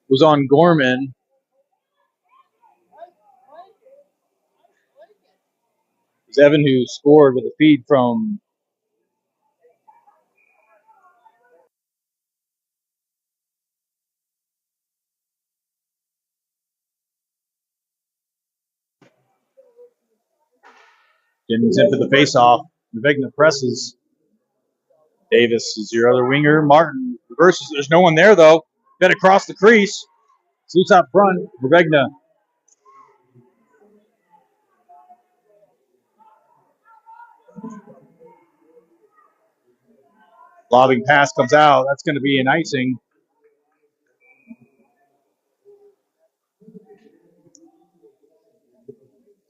was on Gorman. It was Evan who scored with a feed from Jennings in for the face-off. Vegna presses. Davis is your other winger. Martin reverses. There's no one there, though. Got across the crease. It's loose out front. Vegna. Lobbing pass comes out. That's going to be an icing.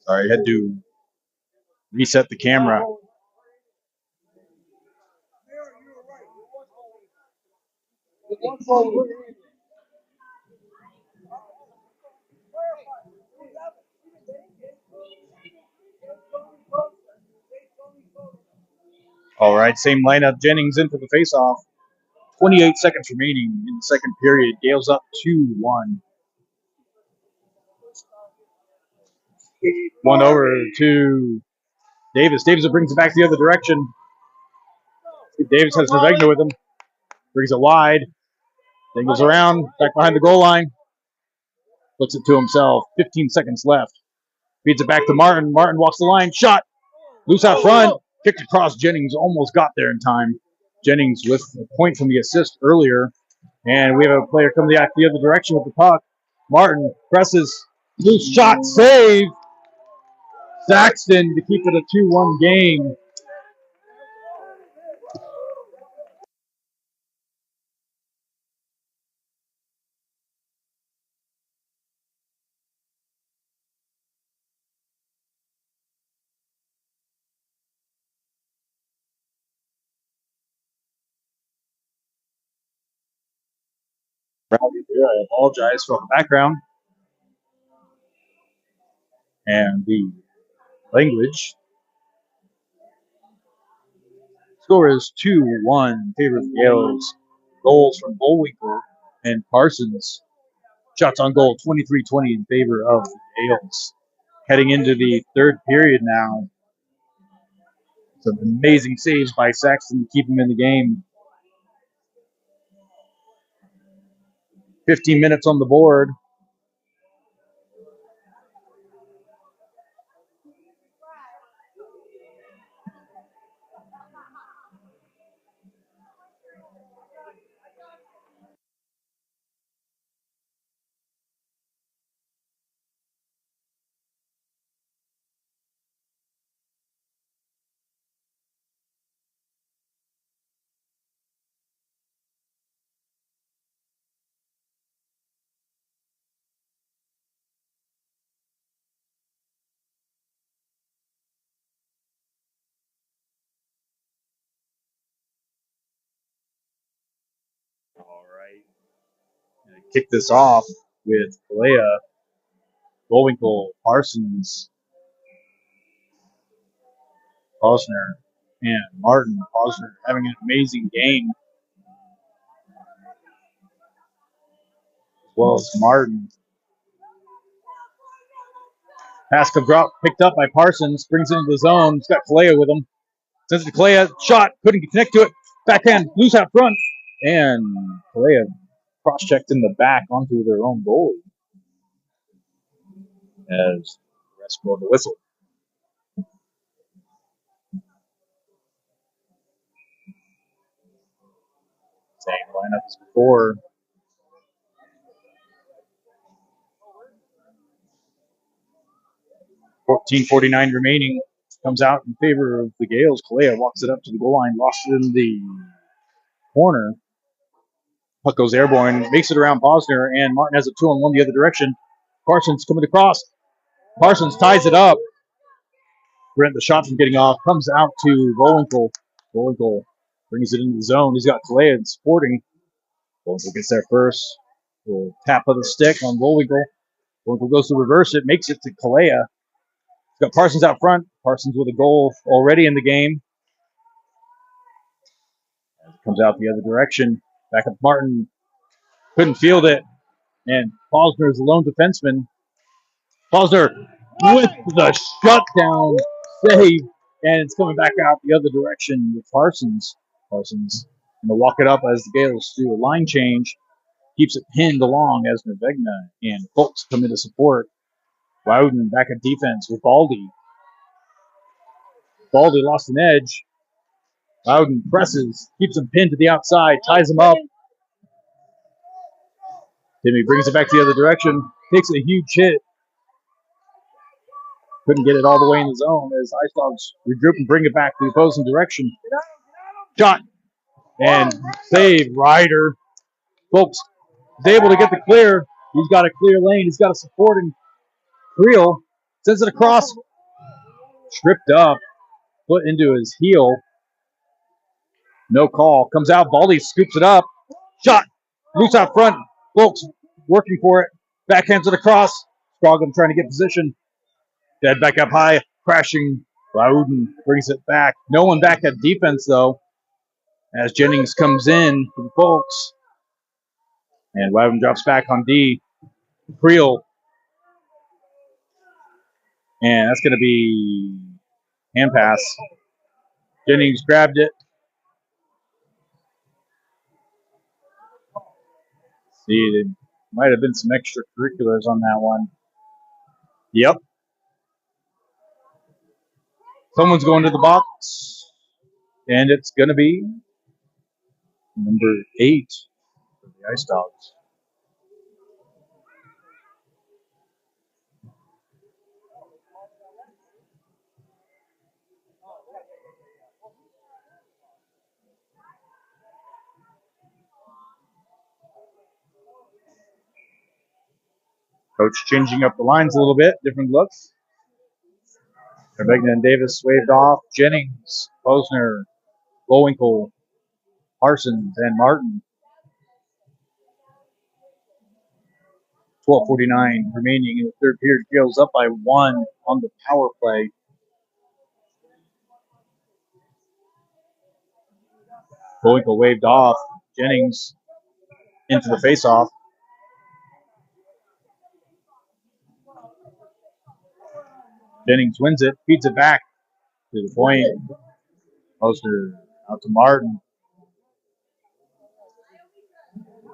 Sorry, I had to reset the camera. All right, same lineup. Jennings in for the faceoff. 28 seconds remaining in the second period. Gales up 2-1. One over to Davis. Davis brings it back the other direction. Davis has Vegna with him. Brings it wide. Then goes around, back behind the goal line. Puts it to himself. 15 seconds left. Feeds it back to Martin. Martin walks the line. Shot. Loose out front. Kicked across Jennings. Almost got there in time. Jennings with a point from the assist earlier. And we have a player coming the other direction with the puck. Martin presses. Loose shot. Save. Saxton to keep it a 2-1 game. I apologize for the background and the language. Score is 2-1 in favor of the Gales. Goals from Bullwinkle and Parsons. Shots on goal 23-20 in favor of the Gales. Heading into the third period now. Some amazing saves by Saxton to keep him in the game. 15 minutes on the board. All right. Kick this off with Kalea, Bullwinkle, Parsons, Posner, and Martin. Posner having an amazing game, as well as Martin. Pass drop picked up by Parsons, brings it into the zone. He's got Kalea with him. Sends it to Kalea, shot, couldn't connect to it. Backhand, loose out front. And Kalea cross-checked in the back onto their own goalie as the rest blow the whistle. Same lineup as before. 14:49 remaining. Comes out in favor of the Gales. Kalea walks it up to the goal line, lost it in the corner. Puck goes airborne, makes it around Posner, and Martin has a 2-on-1 the other direction. Parsons coming across. Parsons ties it up. Brent, the shot from getting off, comes out to Bullwinkle. Bullwinkle brings it into the zone. He's got Kalea and supporting. Bullwinkle gets there first. Little tap of the stick on Bullwinkle. Bullwinkle goes to reverse it, makes it to Kalea. He's got Parsons out front. Parsons with a goal already in the game. As it comes out the other direction. Back up Martin. Couldn't field it. And Posner is the lone defenseman. Posner with the shutdown save. And it's coming back out the other direction with Parsons. Parsons going to walk it up as the Gales do a line change. Keeps it pinned along as Nervegna and Folks come in to support. Loudon back at defense with Baldy. Baldy lost an edge. Loudon presses, keeps him pinned to the outside, ties him up. Timmy brings it back the other direction, takes a huge hit. Couldn't get it all the way in the zone as Ice Dogs regroup and bring it back the opposing direction. Shot and save. Ryder. Folks is able to get the clear. He's got a clear lane. He's got a supporting Creel. Sends it across. Tripped up. Foot into his heel. No call. Comes out. Baldy scoops it up. Shot. Loose out front. Folks working for it. Backhands it across. Scroggum trying to get position. Dead back up high. Crashing. Loudon brings it back. No one back at defense, though, as Jennings comes in for the Folks. And Loudon drops back on D. Creel. And that's going to be hand pass. Jennings grabbed it. See, there might have been some extracurriculars on that one. Yep. Someone's going to the box. And it's going to be number 8 for the Ice Dogs. Coach changing up the lines a little bit. Different looks. Nervegna and Davis waved off. Jennings, Posner, Bullwinkle, Parsons, and Martin. 12:49 remaining in the third period. Gales up by 1 on the power play. Bullwinkle waved off. Jennings into the faceoff. Jennings wins it, feeds it back to the point. Posner out to Martin.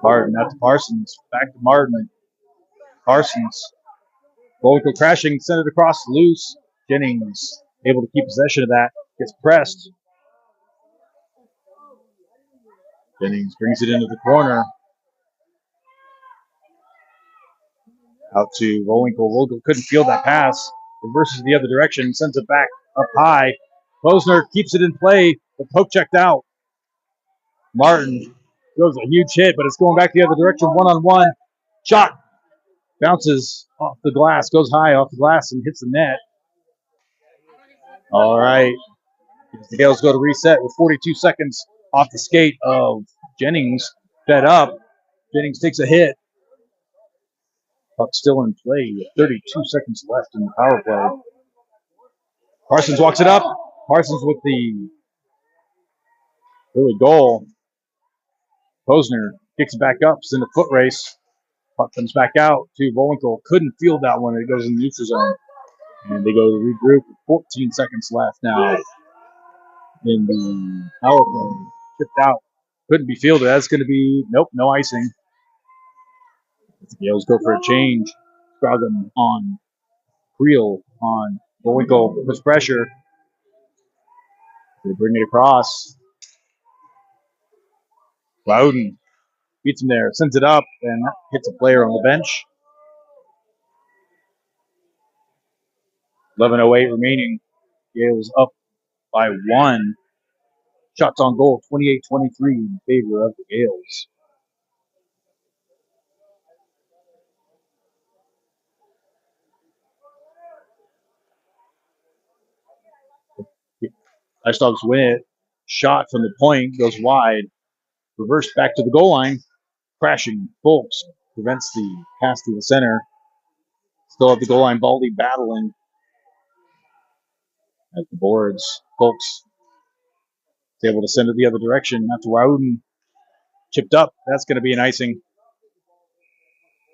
Martin out to Parsons. Back to Martin. Parsons. Bowinkle crashing, sent it across loose. Jennings able to keep possession of that. Gets pressed. Jennings brings it into the corner. Out to Bowinkle. Bowinkle couldn't field that pass. Reverses the other direction. Sends it back up high. Posner keeps it in play. The poke checked out. Martin goes a huge hit, but it's going back the other direction. One-on-one. Shot. Bounces off the glass. Goes high off the glass and hits the net. All right. The Gales go to reset with 42 seconds off the skate of Jennings. Fed up. Jennings takes a hit. Puck still in play with 32 seconds left in the power play. Parsons walks it up. Parsons with the early goal. Posner kicks it back up. It's in the foot race. Puck comes back out to Bowinkle. Couldn't field that one. It goes in the neutral zone. And they go to regroup with 14 seconds left now in the power play. Chipped out. Couldn't be fielded. That's going to be, nope, no icing. The Gales go for a change. Pregame on Creel on Bowinkle. Puts pressure. They bring it across. Loudon beats him there. Sends it up and hits a player on the bench. 11:08 remaining. Gales up by 1. Shots on goal, 28-23 in favor of the Gales. Ice Dogs win it. Shot from the point goes wide. Reverse back to the goal line. Crashing. Folks prevents the pass to the center. Still at the goal line. Baldy battling at the boards. Folks is able to send it the other direction. Not to Rowden. Chipped up. That's going to be an icing.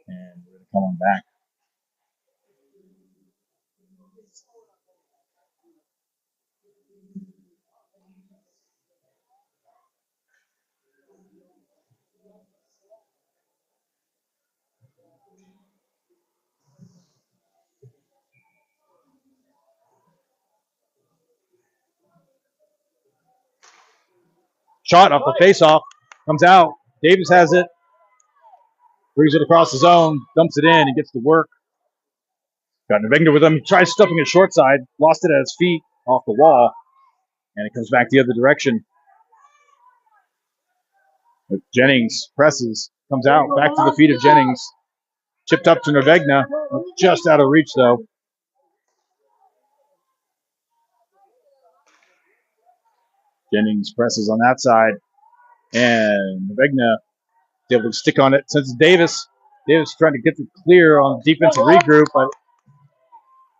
And we're going to come on back. Shot off the faceoff. Comes out. Davis has it. Brings it across the zone. Dumps it in and gets to work. Got Nevegna with him. He tries stuffing it short side. Lost it at his feet off the wall. And it comes back the other direction. Jennings presses. Comes out. Back to the feet of Jennings. Chipped up to Nevegna. Just out of reach, though. Jennings presses on that side. And Nevegna is able to stick on it. Sends Davis. Davis trying to get the clear on the defensive regroup, but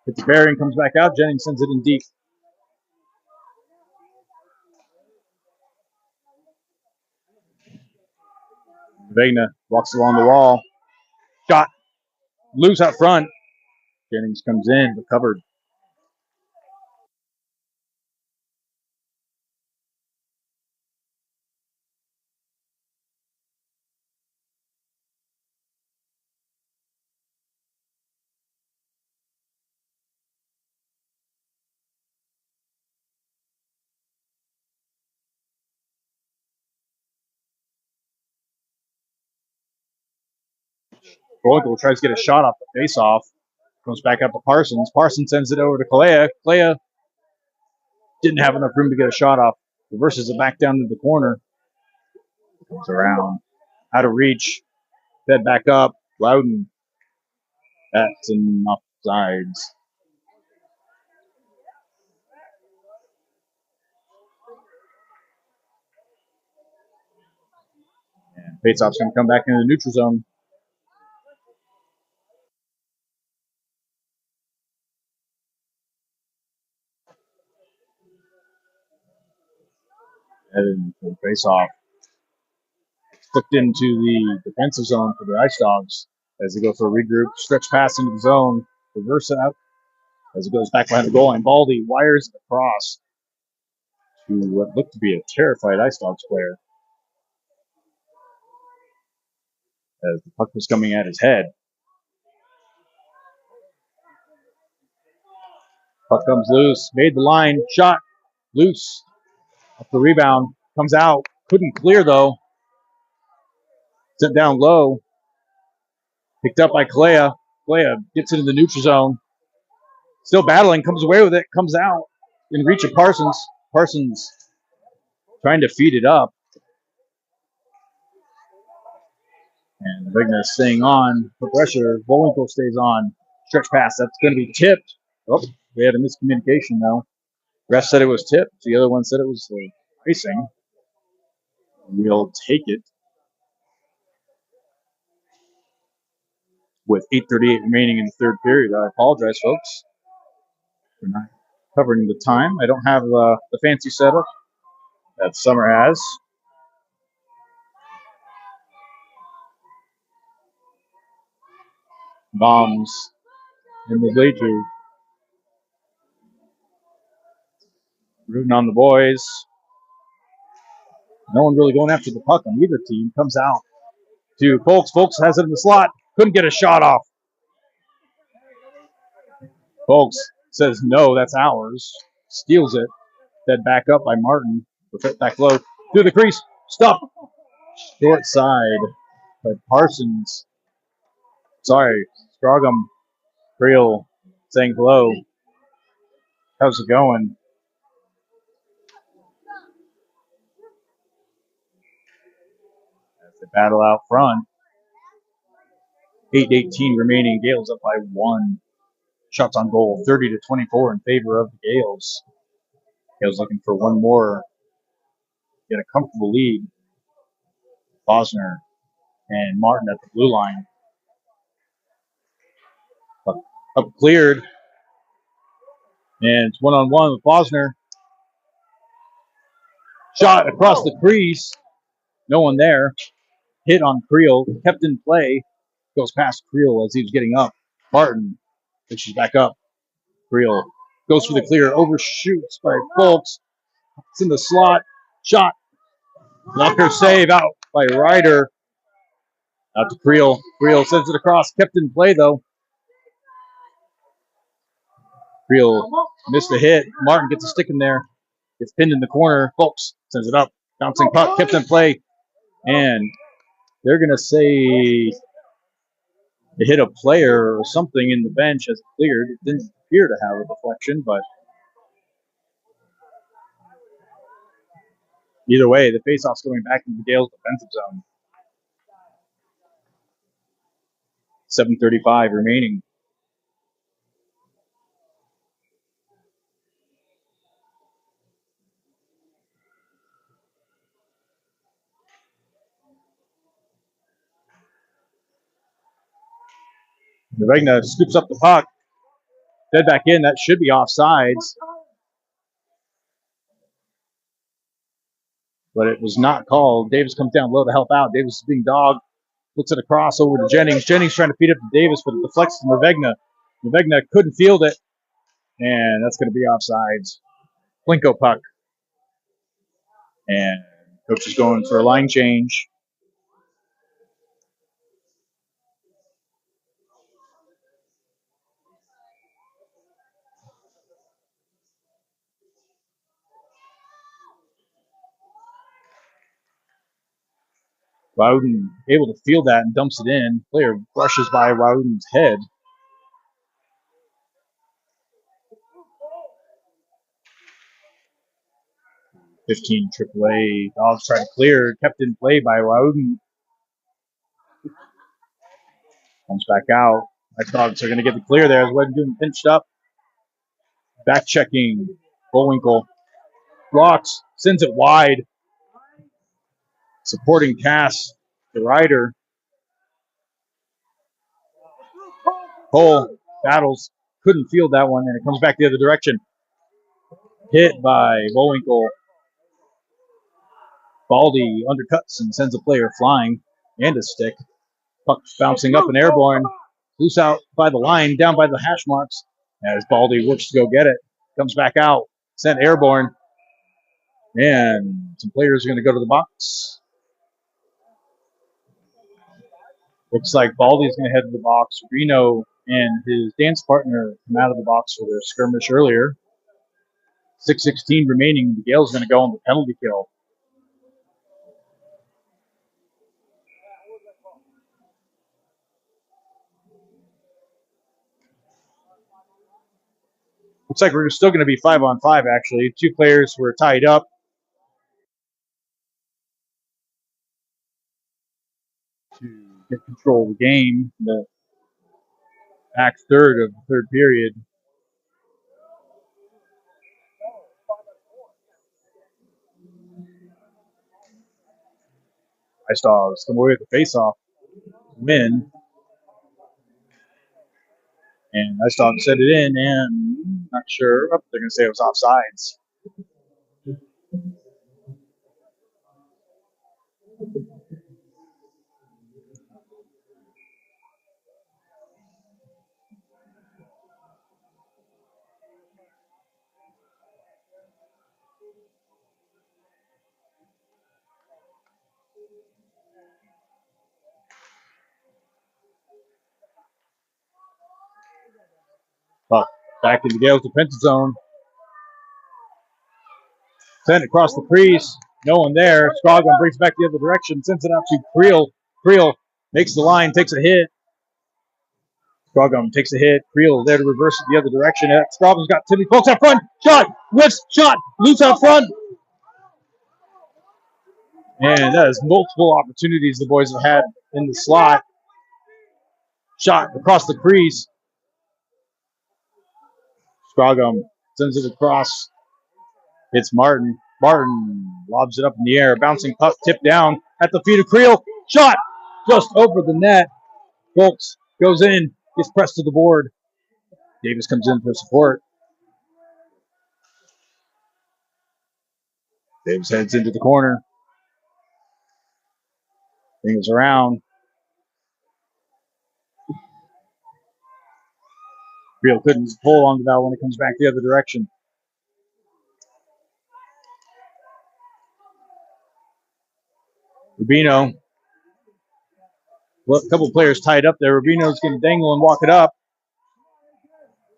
hits the bearing, comes back out. Jennings sends it in deep. Nevegna walks along the wall. Shot. Loose out front. Jennings comes in, but covered. Bowinkle tries to get a shot off the face-off. Comes back up to Parsons. Parsons sends it over to Kalea. Kalea didn't have enough room to get a shot off. Reverses it back down to the corner. Comes around. Out of reach. Fed back up. Loudon. That's enough sides. And face-off's going to come back into the neutral zone. Headed for the face-off. Flipped into the defensive zone for the Ice Dogs as they go for a regroup. Stretch pass into the zone. Reverse out as it goes back behind the goal line. Baldy wires it across to what looked to be a terrified Ice Dogs player. as the puck was coming at his head. Puck comes loose, made the line, shot, loose. Up the rebound, comes out, couldn't clear though. Sent down low, picked up by Clea. Clea gets into the neutral zone. Still battling, comes away with it, comes out in reach of Parsons. Parsons trying to feed it up. And the Vigna staying on for pressure. Bullwinkle stays on. Stretch pass, that's going to be tipped. Oh, we had a miscommunication though. Ref said it was tipped. The other one said it was icing. We'll take it. With 8:38 remaining in the third period. I apologize, folks, for not covering the time. I don't have the fancy setup that Summer has. Bombs in the bleachers. Rooting on the boys. No one really going after the puck on either team. Comes out to Folks. Folks has it in the slot. Couldn't get a shot off. Folks says, no, that's ours. Steals it. Fed back up by Martin. Back low. Through the crease. Stop. Short side by Parsons. Sorry. Strogum. Creel saying hello. How's it going? As they battle out front. 8:18 remaining. Gales up by 1. Shots on goal. 30-24 in favor of the Gales. Gales looking for one more. Get a comfortable lead. Bosner and Martin at the blue line. Up cleared. And it's one-on-one with Bosner. Shot across the crease. No one there. Hit on Creel. Kept in play. Goes past Creel as he was getting up. Martin pushes back up. Creel goes for the clear. Overshoots by Folks. It's in the slot. Shot. Blocker save out by Ryder. Out to Creel. Creel sends it across. Kept in play though. Creel missed the hit. Martin gets a stick in there. Gets pinned in the corner. Folks sends it up. Bouncing puck. Kept in play. And they're going to say it hit a player or something in the bench as cleared. It didn't appear to have a deflection, but either way, the faceoff's going back into the Gales' defensive zone. 7:35 remaining. Regna scoops up the puck. Fed back in. That should be offsides. But it was not called. Davis comes down low to help out. Davis is being dogged. Looks at a cross over to Jennings. Jennings trying to feed up to Davis, but it deflects to Nervegna. Nervegna couldn't field it. And that's going to be offsides. Plinko puck. And coach is going for a line change. Wouden able to field that and dumps it in. Player brushes by Wouden's head. $15 AAA. Dogs try to clear. Kept in play by Wouden. Comes back out. My Dogs are going to get the clear there as Wouden doing pinched up. Back checking. Bullwinkle blocks. Sends it wide. Supporting pass. The rider. Cole battles. Couldn't field that one, and it comes back the other direction. Hit by Bullwinkle. Baldy undercuts and sends a player flying and a stick. Puck bouncing up and airborne. Loose out by the line, down by the hash marks. As Baldy works to go get it. Comes back out. Sent airborne. And some players are going to go to the box. Looks like Baldy's going to head to the box. Reno and his dance partner come out of the box for their skirmish earlier. 6:16 remaining. The Gale's going to go on the penalty kill. Looks like we're still going to be 5-on-5, actually. Two players were tied up. To get control of the game. The back third of the third period. Ice Dogs come away with the face-off win. And Ice Dogs set it in, and not sure. Oh, they're going to say it was offsides. But back in the Gale's defensive zone. Sent across the crease. No one there. Scroggum brings it back the other direction. Sends it out to Creel. Creel makes the line, takes a hit. Scroggum takes a hit. Creel there to reverse it the other direction. Scroggum's got Timmy Folks out front. Shot. Whiffs. Shot. Loose out front. And that is multiple opportunities the boys have had in the slot. Shot across the crease. Scroggum sends it across. It's Martin. Martin lobs it up in the air. Bouncing puck tipped down at the feet of Creel. Shot just over the net. Folks goes in, gets pressed to the board. Davis comes in for support. Davis heads into the corner. Fingers around. Creel couldn't pull onto that when it comes back the other direction. Rubino. Well, a couple players tied up there. Rubino's going to dangle and walk it up.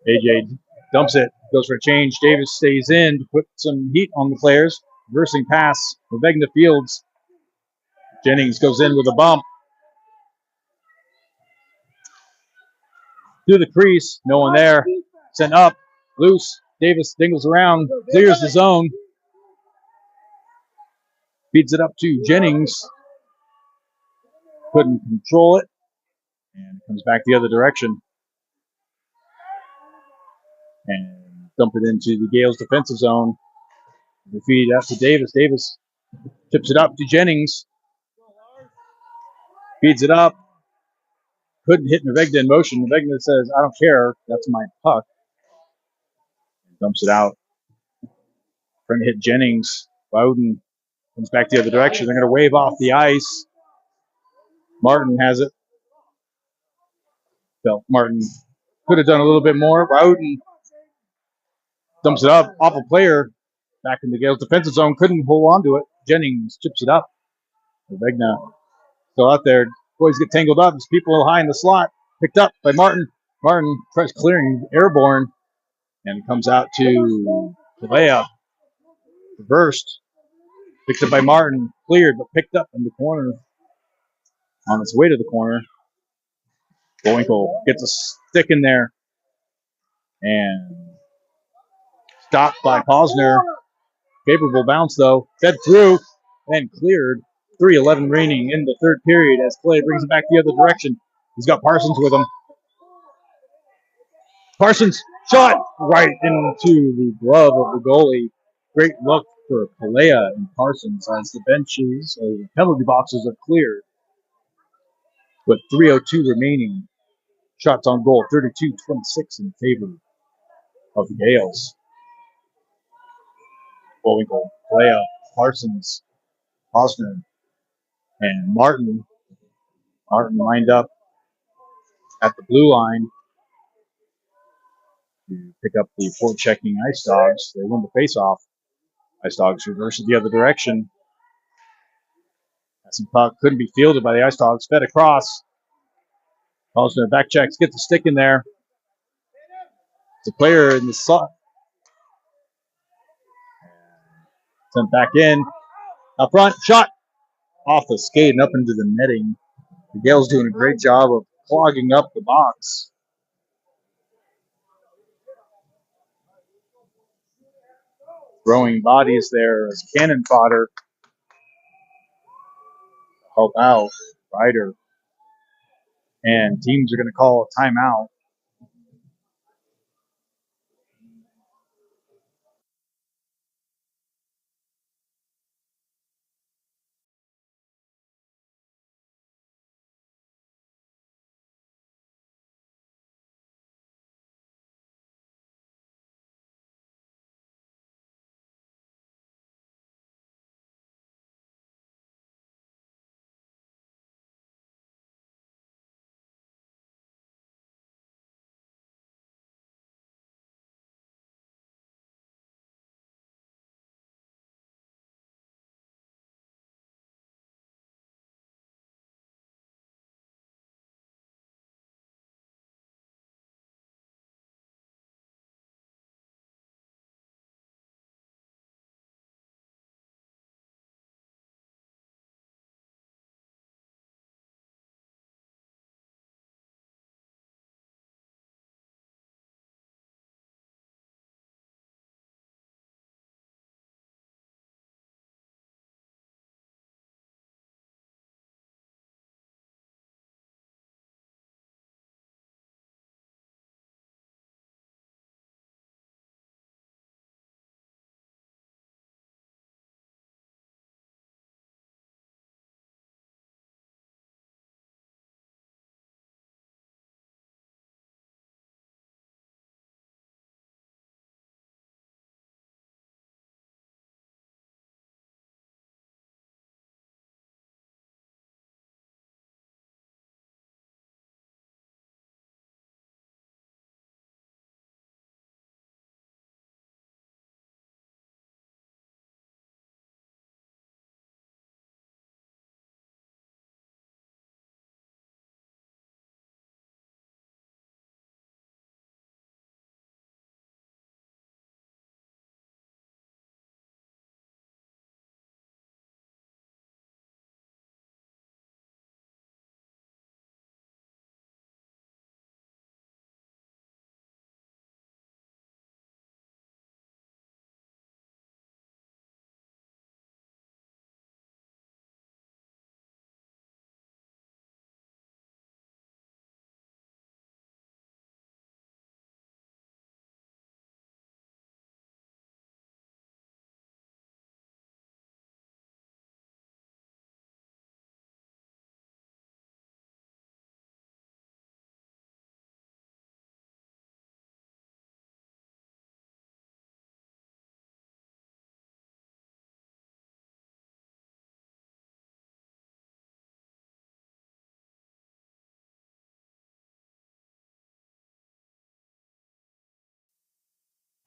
AJ dumps it, goes for a change. Davis stays in to put some heat on the players. Reversing pass. Vegna Fields. Jennings goes in with a bump. Through the crease. No one there. Sent up. Loose. Davis dingles around. Clears the zone. Feeds it up to Jennings. Couldn't control it. And it comes back the other direction. And dump it into the Gale's defensive zone. They feed it out to Davis. Davis tips it up to Jennings. Feeds it up. Couldn't hit Nevegda in motion. Nevegda says, I don't care. That's my puck. And dumps it out. Trying to hit Jennings. Bowden comes back the other direction. They're going to wave off the ice. Martin has it. Felt Martin could have done a little bit more. Bowden dumps it up. Awful player. Back in the Gale's defensive zone. Couldn't hold on to it. Jennings chips it up. Nevegda still out there. Boys get tangled up. There's people high in the slot. Picked up by Martin. Martin tries clearing airborne. And it comes out to Kalea. Reversed. Picked up by Martin. Cleared, but picked up in the corner. On its way to the corner. Bowinkle gets a stick in there. And stopped by Posner. Favorable bounce, though. Fed through and cleared. 3:11 remaining in the third period as Clay brings it back the other direction. He's got Parsons with him. Parsons shot right into the glove of the goalie. Great look for Kalea and Parsons as the benches, the penalty boxes are cleared. With 3:02 remaining. Shots on goal, 32-26 in favor of the Gales. Bowinkle, Kalea, Parsons, Posner, and Martin. Martin lined up at the blue line to pick up the forechecking Ice Dogs. They win the faceoff. Ice Dogs reverse it the other direction. Passing puck couldn't be fielded by the Ice Dogs. Fed across. Posner back checks, gets the stick in there. The player in the slot. Sent back in. Up front, shot. Off the skate and up into the netting. The Gales doing a great job of clogging up the box. Throwing bodies there as cannon fodder. Help out. Ryder. And teams are going to call a timeout.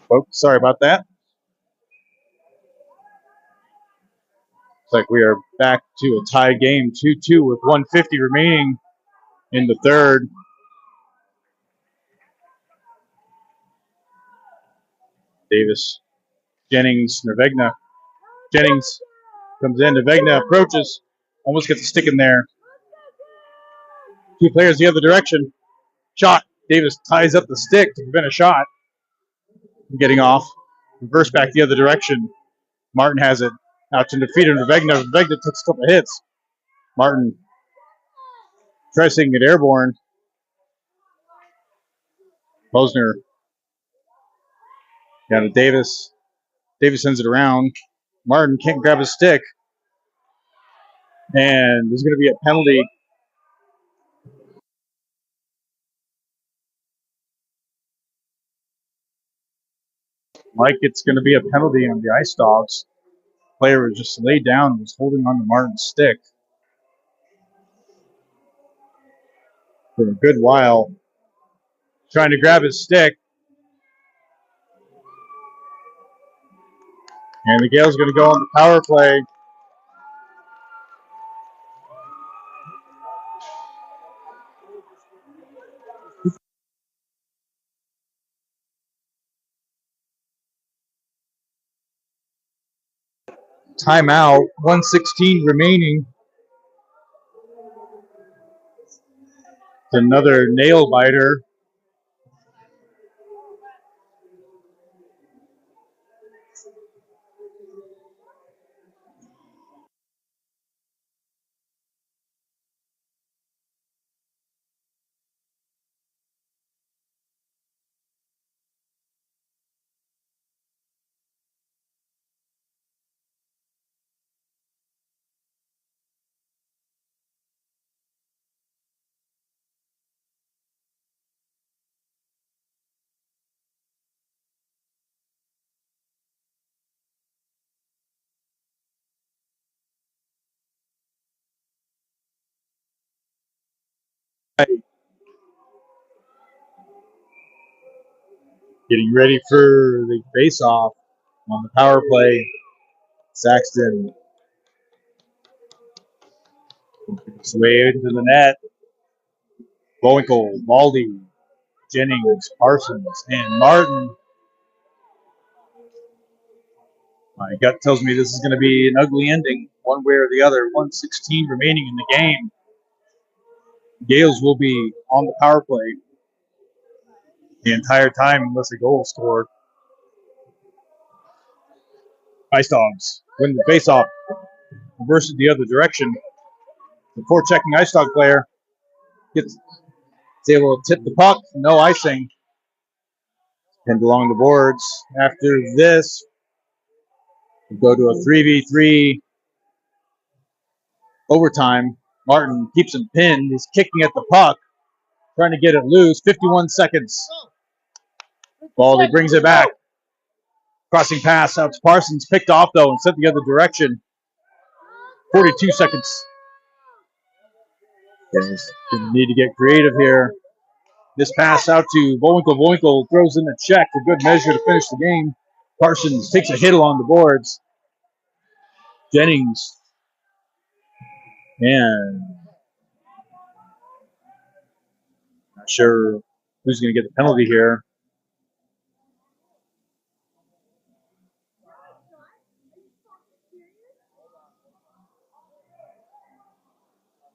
Folks, sorry about that. Looks like we are back to a tie game, 2-2 with 1:50 remaining in the third. Davis, Jennings, Nervegna. Jennings comes in. Nervegna approaches. Almost gets a stick in there. Two players the other direction. Shot. Davis ties up the stick to prevent a shot from getting off. Reverse back the other direction. Martin has it. Out to defeat Nervegna. Nervegna takes a couple of hits. Martin pressing it airborne. Posner down to Davis. Davis sends it around. Martin can't grab his stick. And there's going to be a penalty. Like it's going to be a penalty on the Ice Dogs. Player was just laid down and was holding on to Martin's stick for a good while, trying to grab his stick. And the Gale's going to go on the power play. Timeout. 1:16 remaining. Another nail biter. Getting ready for the face-off on the power play. Saxton his way into the net. Bowinkle, Baldy, Jennings, Parsons, and Martin. My gut tells me this is going to be an ugly ending, one way or the other. 1:16 remaining in the game. Gales will be on the power play the entire time unless a goal is scored. Ice Dogs win the face-off. Reverse it the other direction. The forechecking Ice Dog player is able to tip the puck. No icing. Pinned along the boards. After this, we go to a 3v3 overtime. Martin keeps him pinned. He's kicking at the puck, trying to get it loose. 51 seconds. Baldy brings it back. Crossing pass out to Parsons. Picked off, though, and sent the other direction. 42 seconds. Going to need to get creative here. This pass out to Bowinkle. Bowinkle throws in a check for good measure to finish the game. Parsons takes a hit along the boards. Jennings. And not sure who's going to get the penalty here.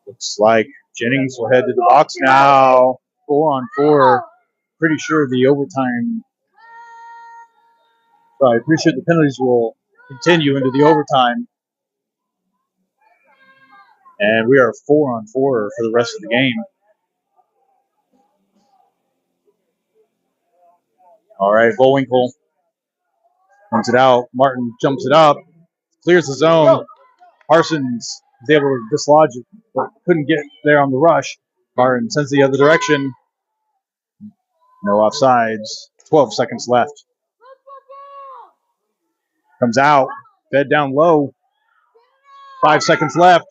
Looks like Jennings will head to the box now. 4-on-4. Pretty sure the overtime. Pretty sure the penalties will continue into the overtime. And we are 4-on-4 for the rest of the game. All right, Bullwinkle runs it out. Martin jumps it up, clears the zone. Parsons is able to dislodge it, but couldn't get there on the rush. Martin sends the other direction. No offsides. 12 seconds left. Comes out. Fed down low. 5 seconds left.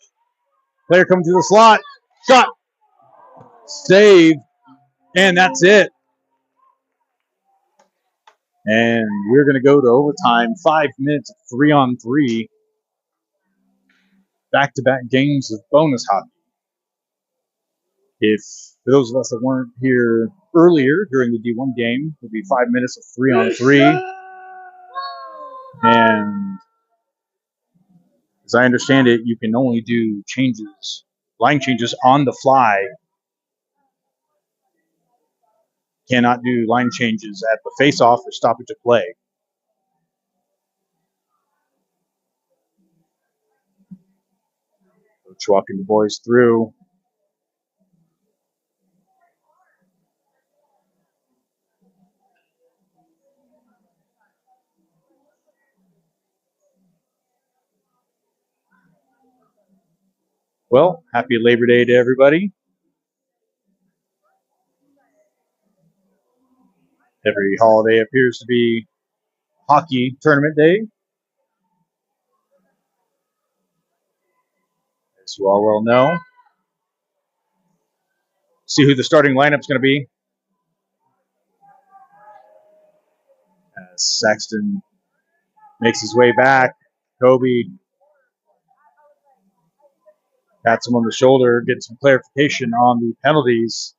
Player comes to the slot. Shot. Save. And that's it. And we're going to go to overtime. 5 minutes, 3-on-3. Back-to-back games of bonus hockey. If for those of us that weren't here earlier during the D1 game, it'll be 5 minutes of 3-on-3. And as I understand it, you can only do changes, line changes on the fly. Cannot do line changes at the face-off or stoppage of play. Coach walking the boys through. Well, happy Labor Day to everybody. Every holiday appears to be hockey tournament day. As you all well know. See who the starting lineup's going to be. As Saxton makes his way back. Kobe pats him on the shoulder, gets some clarification on the penalties.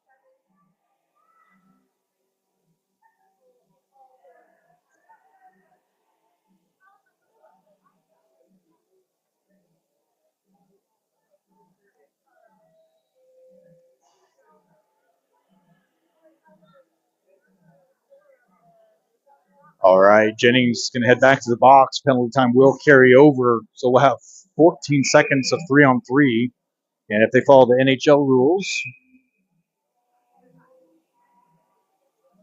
All right, Jennings is going to head back to the box. Penalty time will carry over, so we'll have 14 seconds of 3-on-3. And if they follow the NHL rules,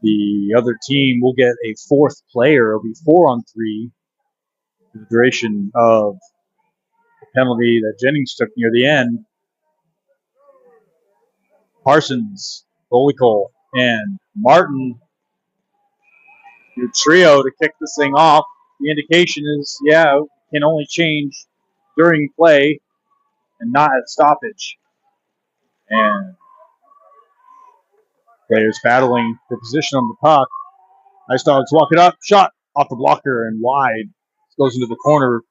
the other team will get a fourth player. It'll be 4-on-3 for the duration of the penalty that Jennings took near the end. Parsons, Golikol, and Martin, your trio to kick this thing off. The indication is, yeah, can only change during play and not at stoppage. And players battling for position on the puck. Ice Dogs walk it up, shot off the blocker and wide. Goes into the corner.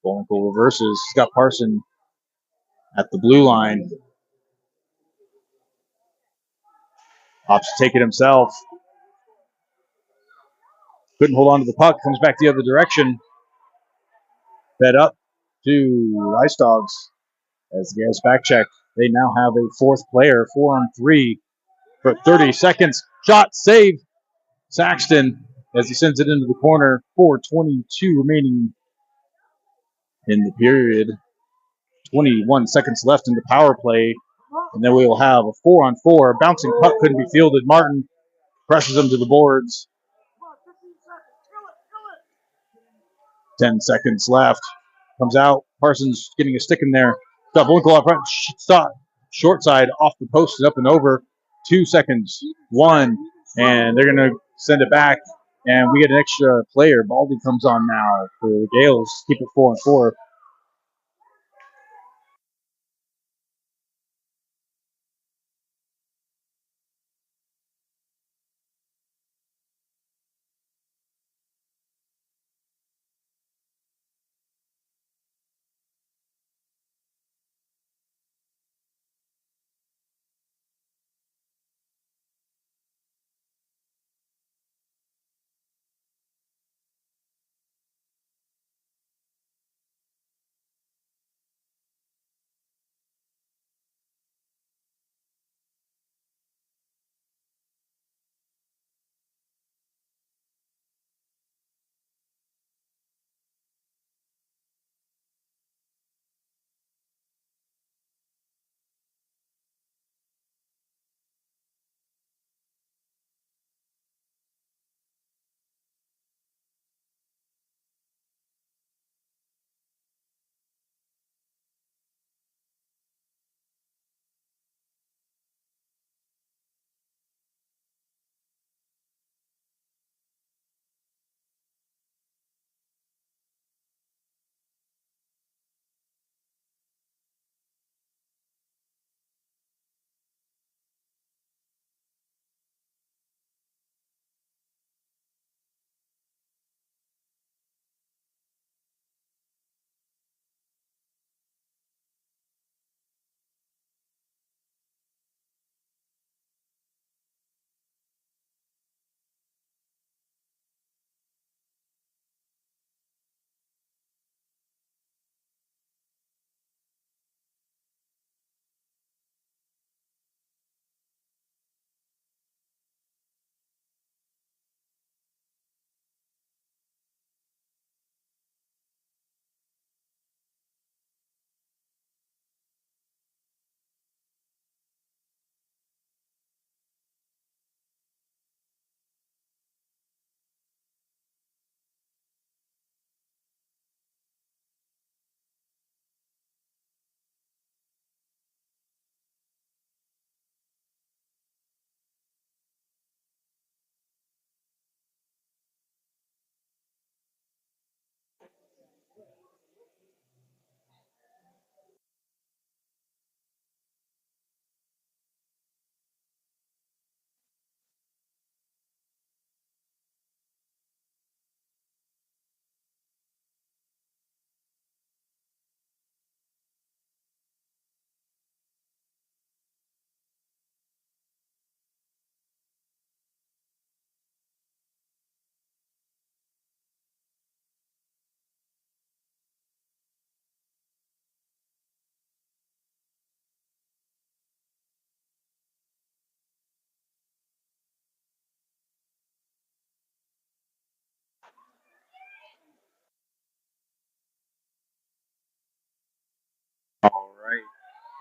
Golikol reverses. He's got Parson at the blue line. Opts to take it himself. Couldn't hold on to the puck. Comes back the other direction. Fed up to Ice Dogs. As the Gales back check, they now have a fourth player, 4-on-3 for 30 seconds. Shot, save. Saxton as he sends it into the corner. 4:22 remaining in the period. 21 seconds left in the power play. And then we will have a 4-on-4. Bouncing puck couldn't be fielded. Martin presses him to the boards. 10 seconds left. Comes out. Parsons getting a stick in there. Got Blinkel up front. Short side off the post and up and over. 2 seconds. 1. And they're going to send it back. And we get an extra player. Baldy comes on now for the Gales. Keep it 4-on-4.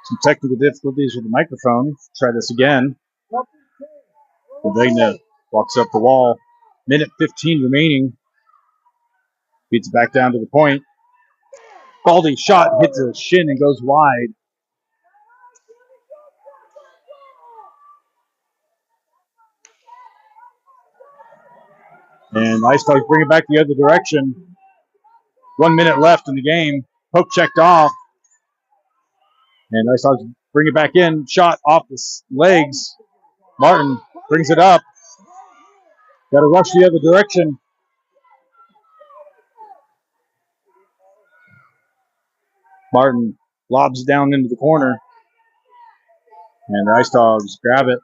Some technical difficulties with the microphone. Try this again. Vegna walks up the wall. Minute 15 remaining. Beats it back down to the point. Baldy shot hits a shin and goes wide. And Ice Dogs bring it back the other direction. 1 minute left in the game. Poke checked off. And Ice Dogs bring it back in. Shot off the legs. Martin brings it up. Got to rush the other direction. Martin lobs down into the corner. And the Ice Dogs grab it.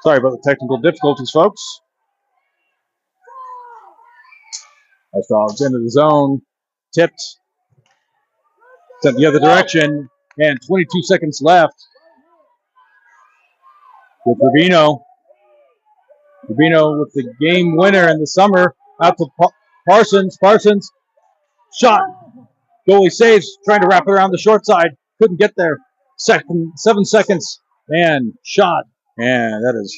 Sorry about the technical difficulties, folks. Ice Dogs into the zone. Tipped. Sent the other direction. And 22 seconds left. With Rubino. Rubino with the game winner in the summer. Out to Parsons. Parsons. Shot. Goalie saves. Trying to wrap it around the short side. Couldn't get there. 7 seconds. And shot. And that is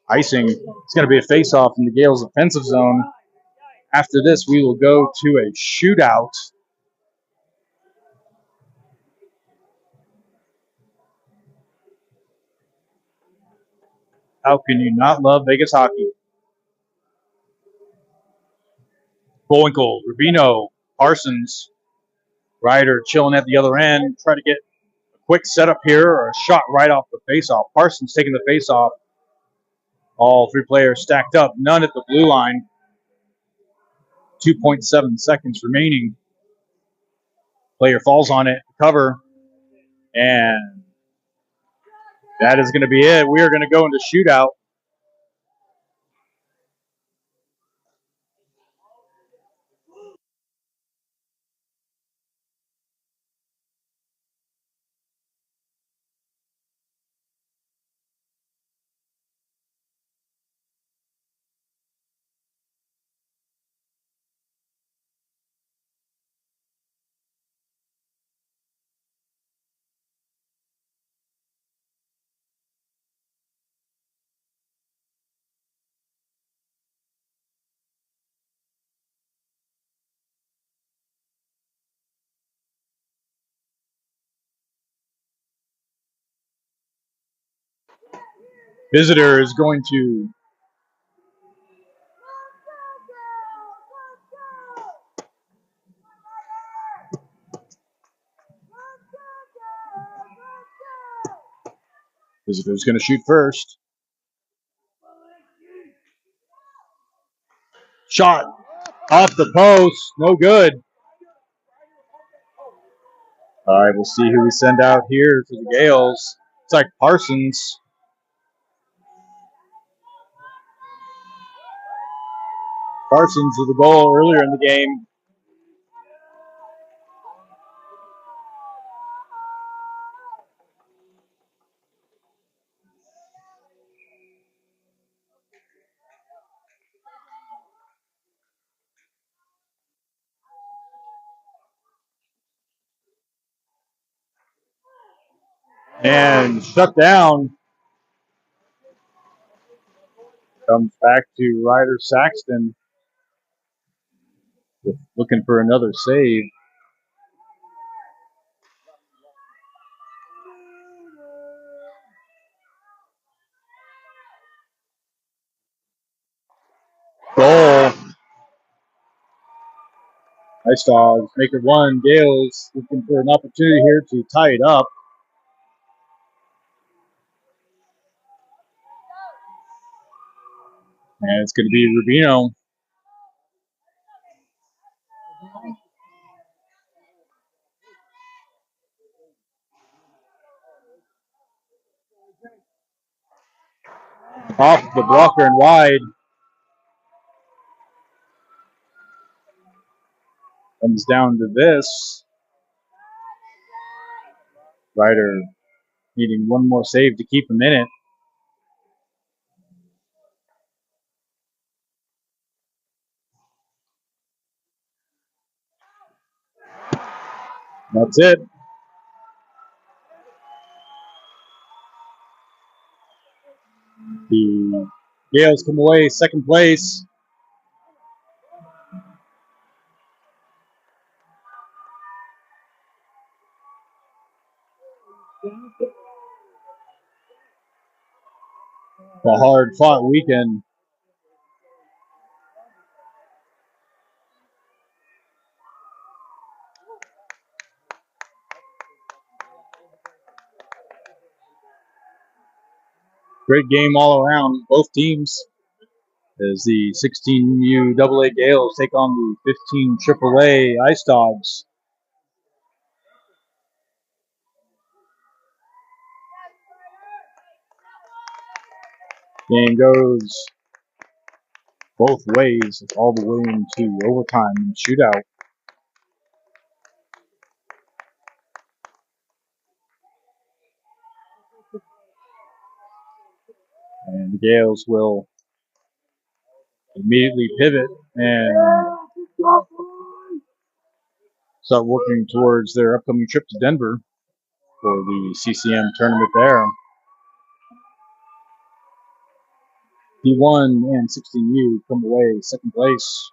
icing. It's going to be a face-off in the Gales' offensive zone. After this, we will go to a shootout. How can you not love Vegas hockey? Bullwinkle, Rubino, Parsons, Ryder chilling at the other end. Try to get a quick setup here or a shot right off the faceoff. Parsons taking the faceoff. All three players stacked up. None at the blue line. 2.7 seconds remaining. Player falls on it. Cover. And that is going to be it. We are going to go into shootout. Visitor is going to Visitor's going to shoot first. Shot off the post. No good. All right, we'll see who we send out here for the Gales. It's like Parsons. Parsons with the goal earlier in the game. And shut down. Comes back to Ryder Saxton. Looking for another save. Goal. Ice Dogs make it 1. Gales looking for an opportunity here to tie it up. And it's going to be Rubino. Off the blocker and wide. Comes down to this. Ryder needing one more save to keep him in it. That's it. The Gales come away second place. A hard-fought weekend. Great game all around, both teams. As the 16UAA Gales take on the 15 AAA Ice Dogs. Game goes both ways, all the way into overtime and shootout. And the Gales will immediately pivot and start working towards their upcoming trip to Denver for the CCM tournament there. D1 and 16U come away second place.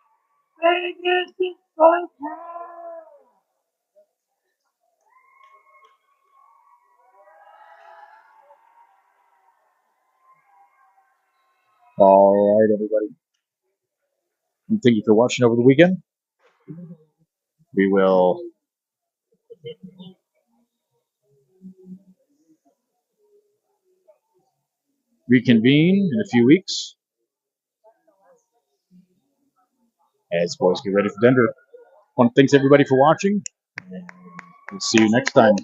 All right, everybody. And thank you for watching over the weekend. We will reconvene in a few weeks as boys get ready for Denver. I want to thank everybody for watching. We'll see you next time.